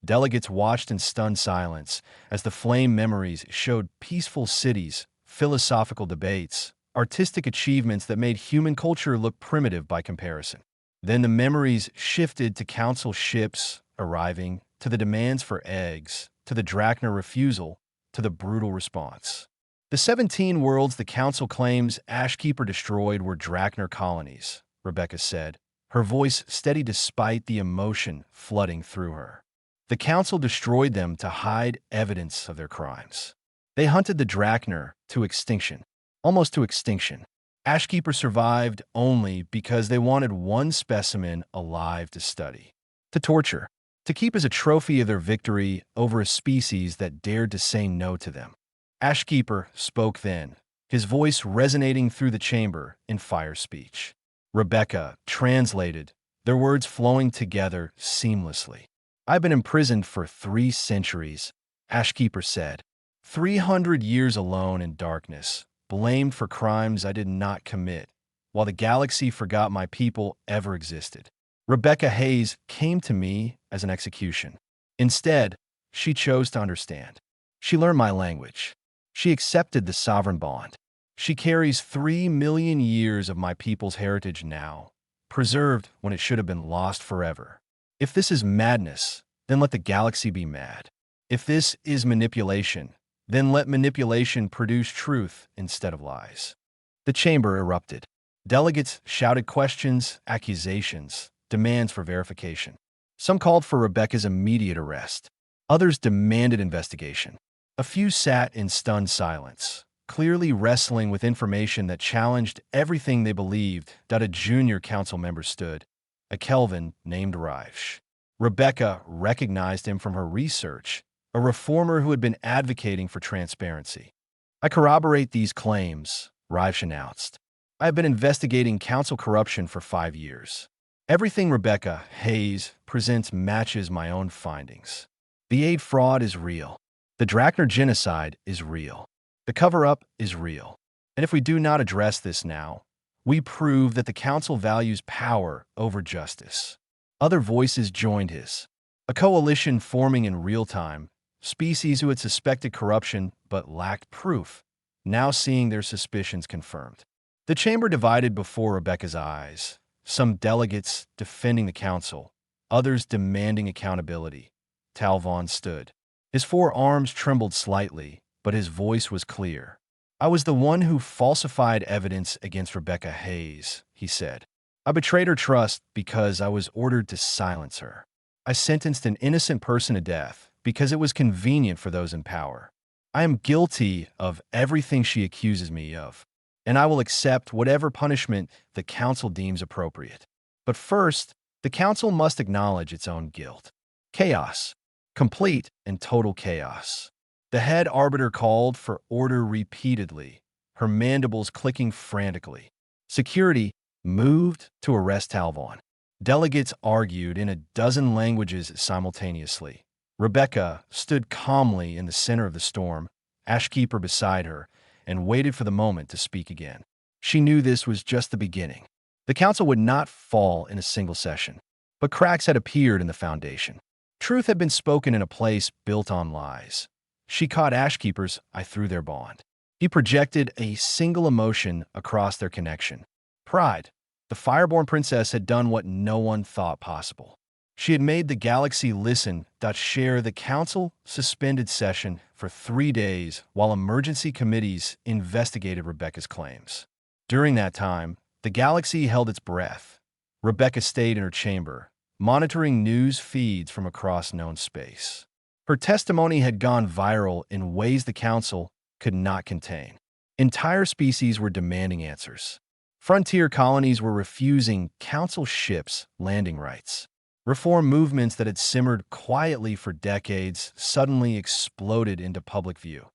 Delegates watched in stunned silence as the flame memories showed peaceful cities, philosophical debates, artistic achievements that made human culture look primitive by comparison. Then the memories shifted to council ships arriving, to the demands for eggs, to the Drachner refusal, to the brutal response. The 17 worlds the council claims Ashkeeper destroyed were Drachner colonies, Rebecca said, her voice steady despite the emotion flooding through her. The council destroyed them to hide evidence of their crimes. They hunted the Drachner to extinction, almost to extinction. Ashkeeper survived only because they wanted one specimen alive to study, to torture, to keep as a trophy of their victory over a species that dared to say no to them. Ashkeeper spoke then, his voice resonating through the chamber in fire speech. Rebecca translated, their words flowing together seamlessly. I've been imprisoned for 3 centuries, Ashkeeper said. 300 years alone in darkness, blamed for crimes I did not commit, while the galaxy forgot my people ever existed. Rebecca Hayes came to me as an execution. Instead, she chose to understand. She learned my language. She accepted the sovereign bond. She carries 3 million years of my people's heritage now, preserved when it should have been lost forever. If this is madness, then let the galaxy be mad. If this is manipulation, then let manipulation produce truth instead of lies. The chamber erupted. Delegates shouted questions, accusations, demands for verification. Some called for Rebecca's immediate arrest. Others demanded investigation. A few sat in stunned silence, clearly wrestling with information that challenged everything they believed. A junior council member stood, a Kelvin named Raish. Rebecca recognized him from her research, a reformer who had been advocating for transparency. I corroborate these claims, Raish announced. I have been investigating council corruption for 5 years. Everything Rebecca Hayes presents matches my own findings. The aid fraud is real. The Drachner genocide is real. The cover-up is real. And if we do not address this now, we prove that the council values power over justice. Other voices joined his. A coalition forming in real time, species who had suspected corruption but lacked proof, now seeing their suspicions confirmed. The chamber divided before Rebecca's eyes, some delegates defending the council, others demanding accountability. Talvon stood. His 4 arms trembled slightly, but his voice was clear. I was the one who falsified evidence against Rebecca Hayes, he said. I betrayed her trust because I was ordered to silence her. I sentenced an innocent person to death because it was convenient for those in power. I am guilty of everything she accuses me of, and I will accept whatever punishment the council deems appropriate. But first, the council must acknowledge its own guilt. Chaos. Complete and total chaos. The head arbiter called for order repeatedly, her mandibles clicking frantically. Security moved to arrest Talvon. Delegates argued in a dozen languages simultaneously. Rebecca stood calmly in the center of the storm, Ashkeeper beside her, and waited for the moment to speak again. She knew this was just the beginning. The council would not fall in a single session, but cracks had appeared in the foundation. Truth had been spoken in a place built on lies. She caught Ashkeeper's eye through their bond. He projected a single emotion across their connection. Pride. The Fireborn Princess had done what no one thought possible. She had made the galaxy listen. Share the council suspended session for 3 days while emergency committees investigated Rebecca's claims. During that time, the galaxy held its breath. Rebecca stayed in her chamber, monitoring news feeds from across known space. Her testimony had gone viral in ways the council could not contain. Entire species were demanding answers. Frontier colonies were refusing council ships landing rights. Reform movements that had simmered quietly for decades suddenly exploded into public view.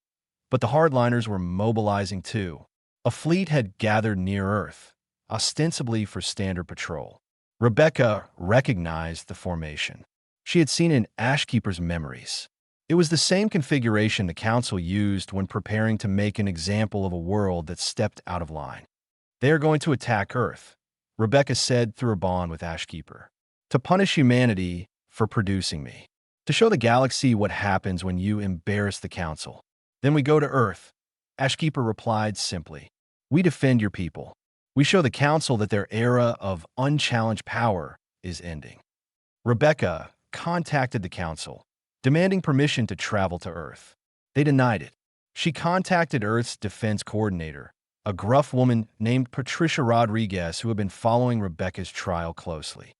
But the hardliners were mobilizing too. A fleet had gathered near Earth, ostensibly for standard patrol. Rebecca recognized the formation. She had seen in Ashkeeper's memories. It was the same configuration the council used when preparing to make an example of a world that stepped out of line. They are going to attack Earth, Rebecca said through her bond with Ashkeeper, to punish humanity for producing me. to show the galaxy what happens when you embarrass the Council. Then we go to Earth. Ashkeeper replied simply, "We defend your people. We show the Council that their era of unchallenged power is ending." Rebecca contacted the Council, demanding permission to travel to Earth. They denied it. She contacted Earth's defense coordinator, a gruff woman named Patricia Rodriguez who had been following Rebecca's trial closely.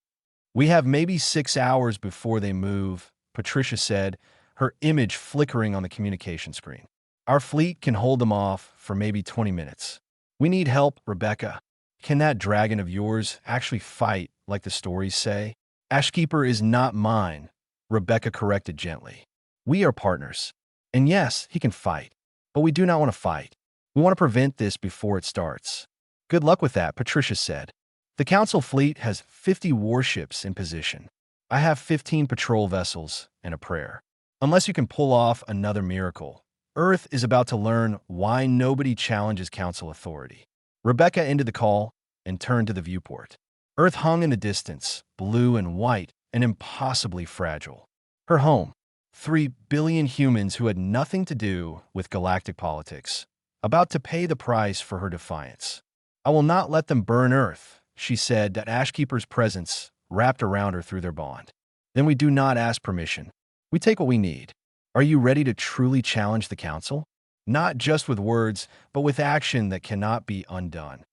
"We have maybe 6 hours before they move," Patricia said, her image flickering on the communication screen. "Our fleet can hold them off for maybe 20 minutes. We need help, Rebecca. Can that dragon of yours actually fight like the stories say?" "Ashkeeper is not mine," Rebecca corrected gently. "We are partners. And yes, he can fight. But we do not want to fight. We want to prevent this before it starts." "Good luck with that," Patricia said. "The Council fleet has 50 warships in position. I have 15 patrol vessels and a prayer. Unless you can pull off another miracle, Earth is about to learn why nobody challenges Council authority." Rebecca ended the call and turned to the viewport. Earth hung in the distance, blue and white and impossibly fragile. Her home, 3 billion humans who had nothing to do with galactic politics, about to pay the price for her defiance. "I will not let them burn Earth," she said, that Ashkeeper's presence wrapped around her through their bond. "Then we do not ask permission. We take what we need. Are you ready to truly challenge the Council? Not just with words, but with action that cannot be undone."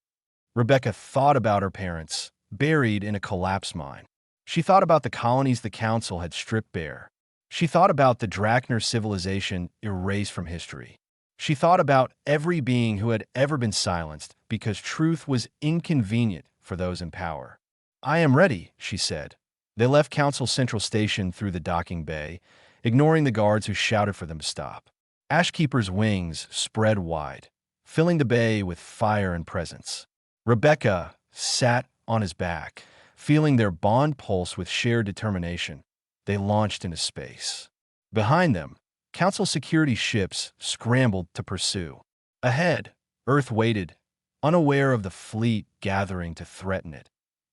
Rebecca thought about her parents, buried in a collapsed mine. She thought about the colonies the Council had stripped bare. She thought about the Drachner civilization erased from history. She thought about every being who had ever been silenced because truth was inconvenient for those in power. "I am ready," she said. They left Council Central Station through the docking bay, ignoring the guards who shouted for them to stop. Ashkeeper's wings spread wide, filling the bay with fire and presence. Rebecca sat on his back, feeling their bond pulse with shared determination. They launched into space. Behind them, Council security ships scrambled to pursue. Ahead, Earth waited, unaware of the fleet gathering to threaten it.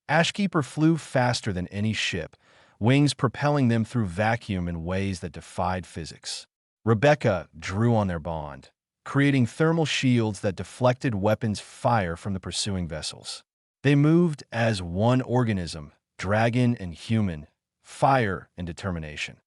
Ashkeeper flew faster than any ship, wings propelling them through vacuum in ways that defied physics. Rebecca drew on their bond, creating thermal shields that deflected weapons fire from the pursuing vessels. They moved as one organism, dragon and human, fire and determination.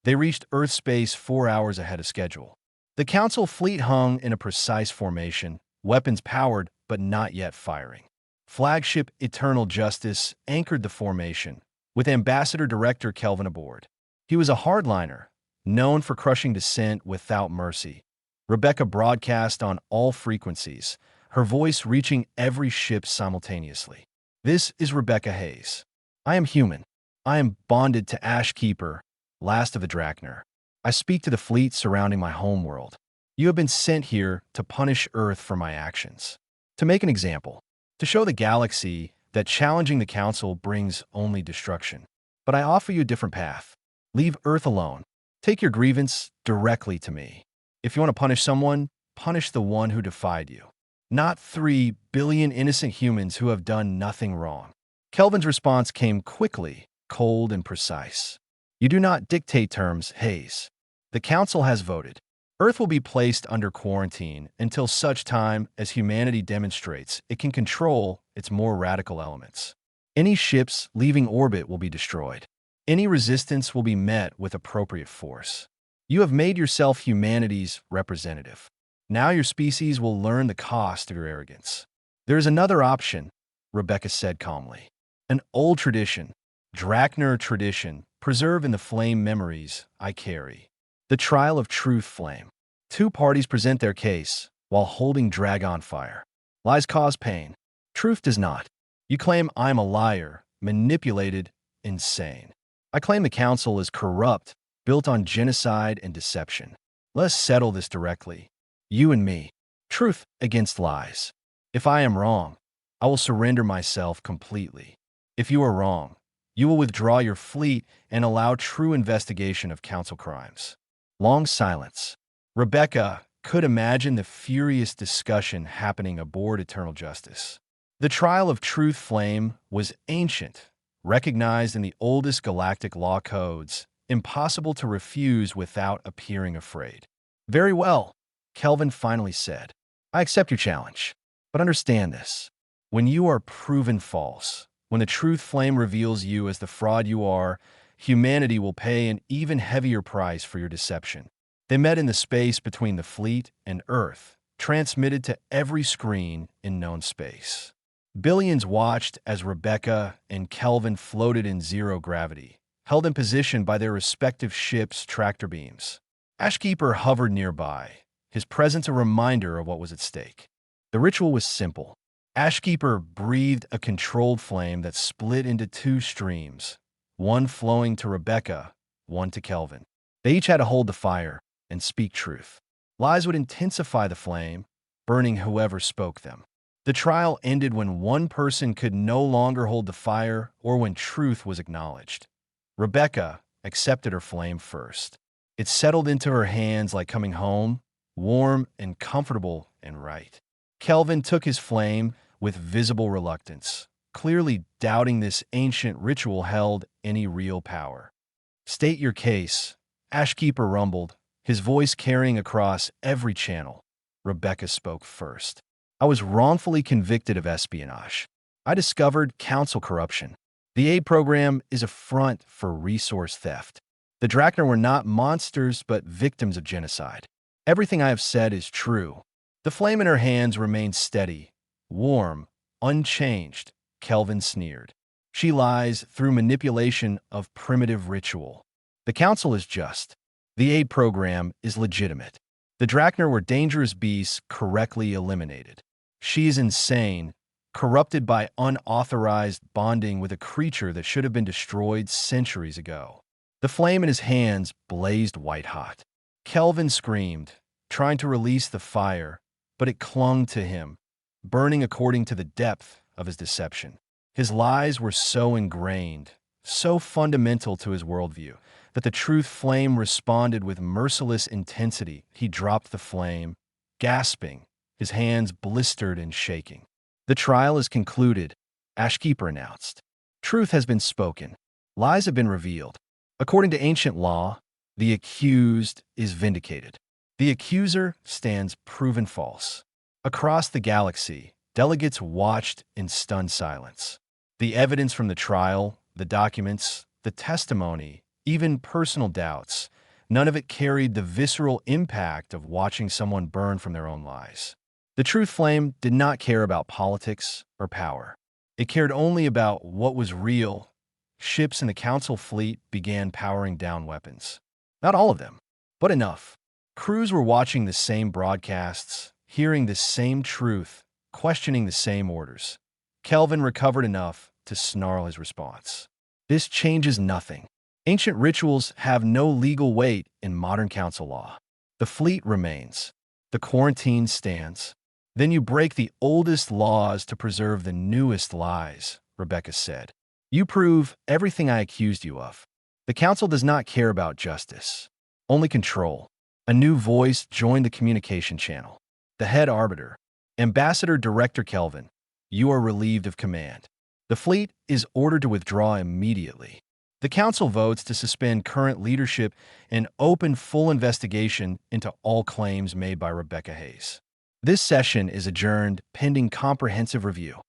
They reached Earth space 4 hours ahead of schedule. The Council fleet hung in a precise formation, weapons powered but not yet firing. Flagship Eternal Justice anchored the formation, with Ambassador Director Kelvin aboard. He was a hardliner, known for crushing dissent without mercy. Rebecca broadcast on all frequencies, her voice reaching every ship simultaneously. "This is Rebecca Hayes. I am human. I am bonded to Ashkeeper, last of the Drachner. I speak to the fleet surrounding my homeworld. You have been sent here to punish Earth for my actions. To make an example, to show the galaxy that challenging the Council brings only destruction. But I offer you a different path. Leave Earth alone. Take your grievance directly to me. If you want to punish someone, punish the one who defied you. Not 3 billion innocent humans who have done nothing wrong." Kelvin's response came quickly, cold and precise. "You do not dictate terms, Hayes. The Council has voted. Earth will be placed under quarantine until such time as humanity demonstrates it can control its more radical elements. Any ships leaving orbit will be destroyed. Any resistance will be met with appropriate force. You have made yourself humanity's representative. Now your species will learn the cost of your arrogance." "There is another option," Rebecca said calmly. "An old tradition, Drachner tradition, preserved in the flame memories I carry. The trial of truth flame. 2 parties present their case while holding dragon fire. Lies cause pain. Truth does not. You claim I'm a liar, manipulated, insane. I claim the Council is corrupt, built on genocide and deception. Let's settle this directly. You and me. Truth against lies. If I am wrong, I will surrender myself completely. If you are wrong, you will withdraw your fleet and allow true investigation of Council crimes." Long silence. Rebecca could imagine the furious discussion happening aboard Eternal Justice. The trial of truth flame was ancient, recognized in the oldest galactic law codes, impossible to refuse without appearing afraid. "Very well," Kelvin finally said. "I accept your challenge. But understand this. When you are proven false, when the truth flame reveals you as the fraud you are, humanity will pay an even heavier price for your deception." They met in the space between the fleet and Earth, transmitted to every screen in known space. Billions watched as Rebecca and Kelvin floated in zero gravity, held in position by their respective ships' tractor beams. Ashkeeper hovered nearby, his presence a reminder of what was at stake. The ritual was simple. Ashkeeper breathed a controlled flame that split into two streams, one flowing to Rebecca, one to Kelvin. They each had to hold the fire and speak truth. Lies would intensify the flame, burning whoever spoke them. The trial ended when one person could no longer hold the fire or when truth was acknowledged. Rebecca accepted her flame first. It settled into her hands like coming home, warm and comfortable and right. Kelvin took his flame with visible reluctance, clearly doubting this ancient ritual held any real power. "State your case," Ashkeeper rumbled, his voice carrying across every channel. Rebecca spoke first. "I was wrongfully convicted of espionage. I discovered council corruption. The aid program is a front for resource theft. The Drachner were not monsters, but victims of genocide. Everything I have said is true." The flame in her hands remained steady, warm, unchanged. Kelvin sneered. "She lies through manipulation of primitive ritual. The council is just. The aid program is legitimate. The Drachner were dangerous beasts correctly eliminated. She is insane, corrupted by unauthorized bonding with a creature that should have been destroyed centuries ago." The flame in his hands blazed white-hot. Kelvin screamed, trying to release the fire, but it clung to him, burning according to the depth of his deception. His lies were so ingrained, so fundamental to his worldview, that the truth flame responded with merciless intensity. He dropped the flame, gasping, his hands blistered and shaking. "The trial is concluded," Ashkeeper announced. "Truth has been spoken. Lies have been revealed. According to ancient law, the accused is vindicated. The accuser stands proven false." Across the galaxy, delegates watched in stunned silence. The evidence from the trial, the documents, the testimony, even personal doubts, none of it carried the visceral impact of watching someone burn from their own lies. The truth flame did not care about politics or power. It cared only about what was real. Ships in the council fleet began powering down weapons. Not all of them, but enough. Crews were watching the same broadcasts, hearing the same truth, questioning the same orders. Kelvin recovered enough to snarl his response. "This changes nothing. Ancient rituals have no legal weight in modern council law. The fleet remains. The quarantine stands. Then you break the oldest laws to preserve the newest lies," Rebecca said. "You prove everything I accused you of. The council does not care about justice, only control." A new voice joined the communication channel. The head arbiter, Ambassador Director Kelvin, "You are relieved of command. The fleet is ordered to withdraw immediately. The council votes to suspend current leadership and open full investigation into all claims made by Rebecca Hayes. This session is adjourned pending comprehensive review."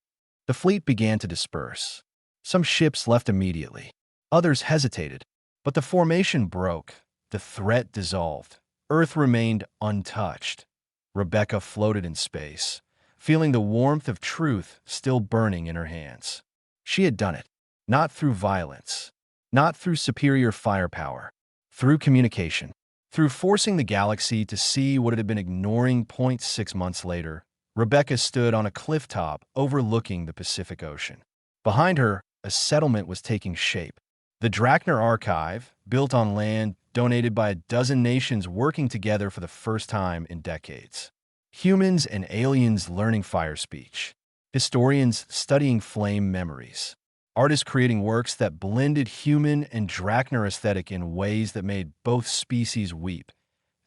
The fleet began to disperse. Some ships left immediately. Others hesitated. But the formation broke. The threat dissolved. Earth remained untouched. Rebecca floated in space, feeling the warmth of truth still burning in her hands. She had done it, not through violence, not through superior firepower, through communication, through forcing the galaxy to see what it had been ignoring. 6 months later, Rebecca stood on a cliff top overlooking the Pacific Ocean. Behind her, a settlement was taking shape. The Drachner Archive, built on land donated by a dozen nations working together for the first time in decades. Humans and aliens learning fire speech. Historians studying flame memories. Artists creating works that blended human and Drachner aesthetic in ways that made both species weep.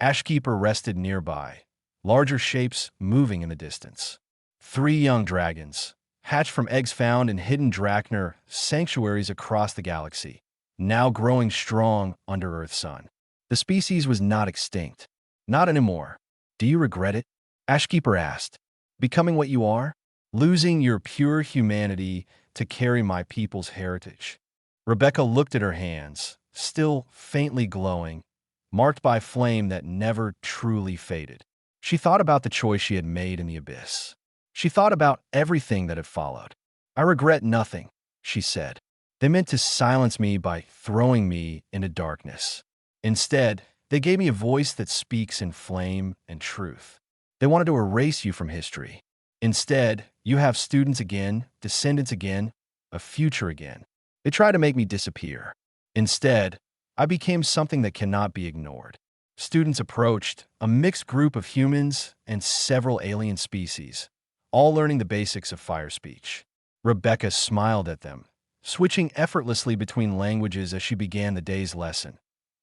Ashkeeper rested nearby, larger shapes moving in the distance. 3 young dragons, hatched from eggs found in hidden Drachner sanctuaries across the galaxy. now growing strong under Earth's sun. The species was not extinct. Not anymore. Do you regret it? Ashkeeper asked. Becoming what you are? Losing your pure humanity to carry my people's heritage. Rebecca looked at her hands, still faintly glowing, marked by flame that never truly faded. She thought about the choice she had made in the abyss. She thought about everything that had followed. I regret nothing, she said. They meant to silence me by throwing me into darkness. Instead, they gave me a voice that speaks in flame and truth. They wanted to erase you from history. Instead, you have students again, descendants again, a future again. They tried to make me disappear. Instead, I became something that cannot be ignored. Students approached, a mixed group of humans and several alien species, all learning the basics of fire speech. Rebecca smiled at them, switching effortlessly between languages as she began the day's lesson.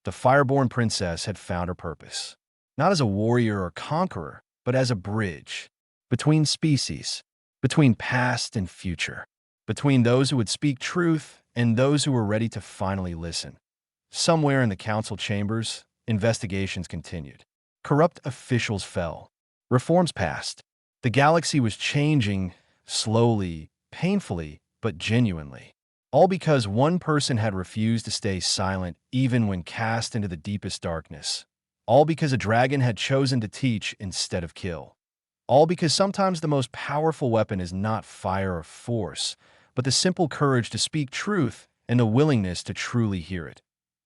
The Fireborn princess had found her purpose, not as a warrior or conqueror, but as a bridge between species, between past and future, between those who would speak truth and those who were ready to finally listen. Somewhere in the council chambers, investigations continued. Corrupt officials fell. Reforms passed. The galaxy was changing slowly, painfully, but genuinely. All because one person had refused to stay silent even when cast into the deepest darkness. All because a dragon had chosen to teach instead of kill. All because sometimes the most powerful weapon is not fire or force, but the simple courage to speak truth and the willingness to truly hear it.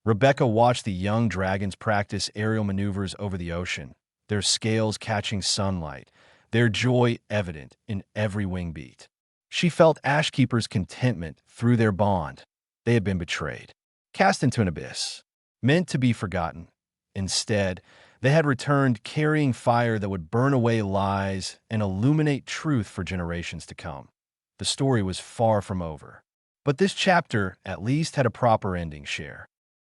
Rebecca watched the young dragons practice aerial maneuvers over the ocean, their scales catching sunlight, their joy evident in every wing beat. She felt Ashkeeper's contentment through their bond. They had been betrayed, cast into an abyss, meant to be forgotten. Instead, they had returned carrying fire that would burn away lies and illuminate truth for generations to come. The story was far from over. But this chapter at least had a proper ending, Cher.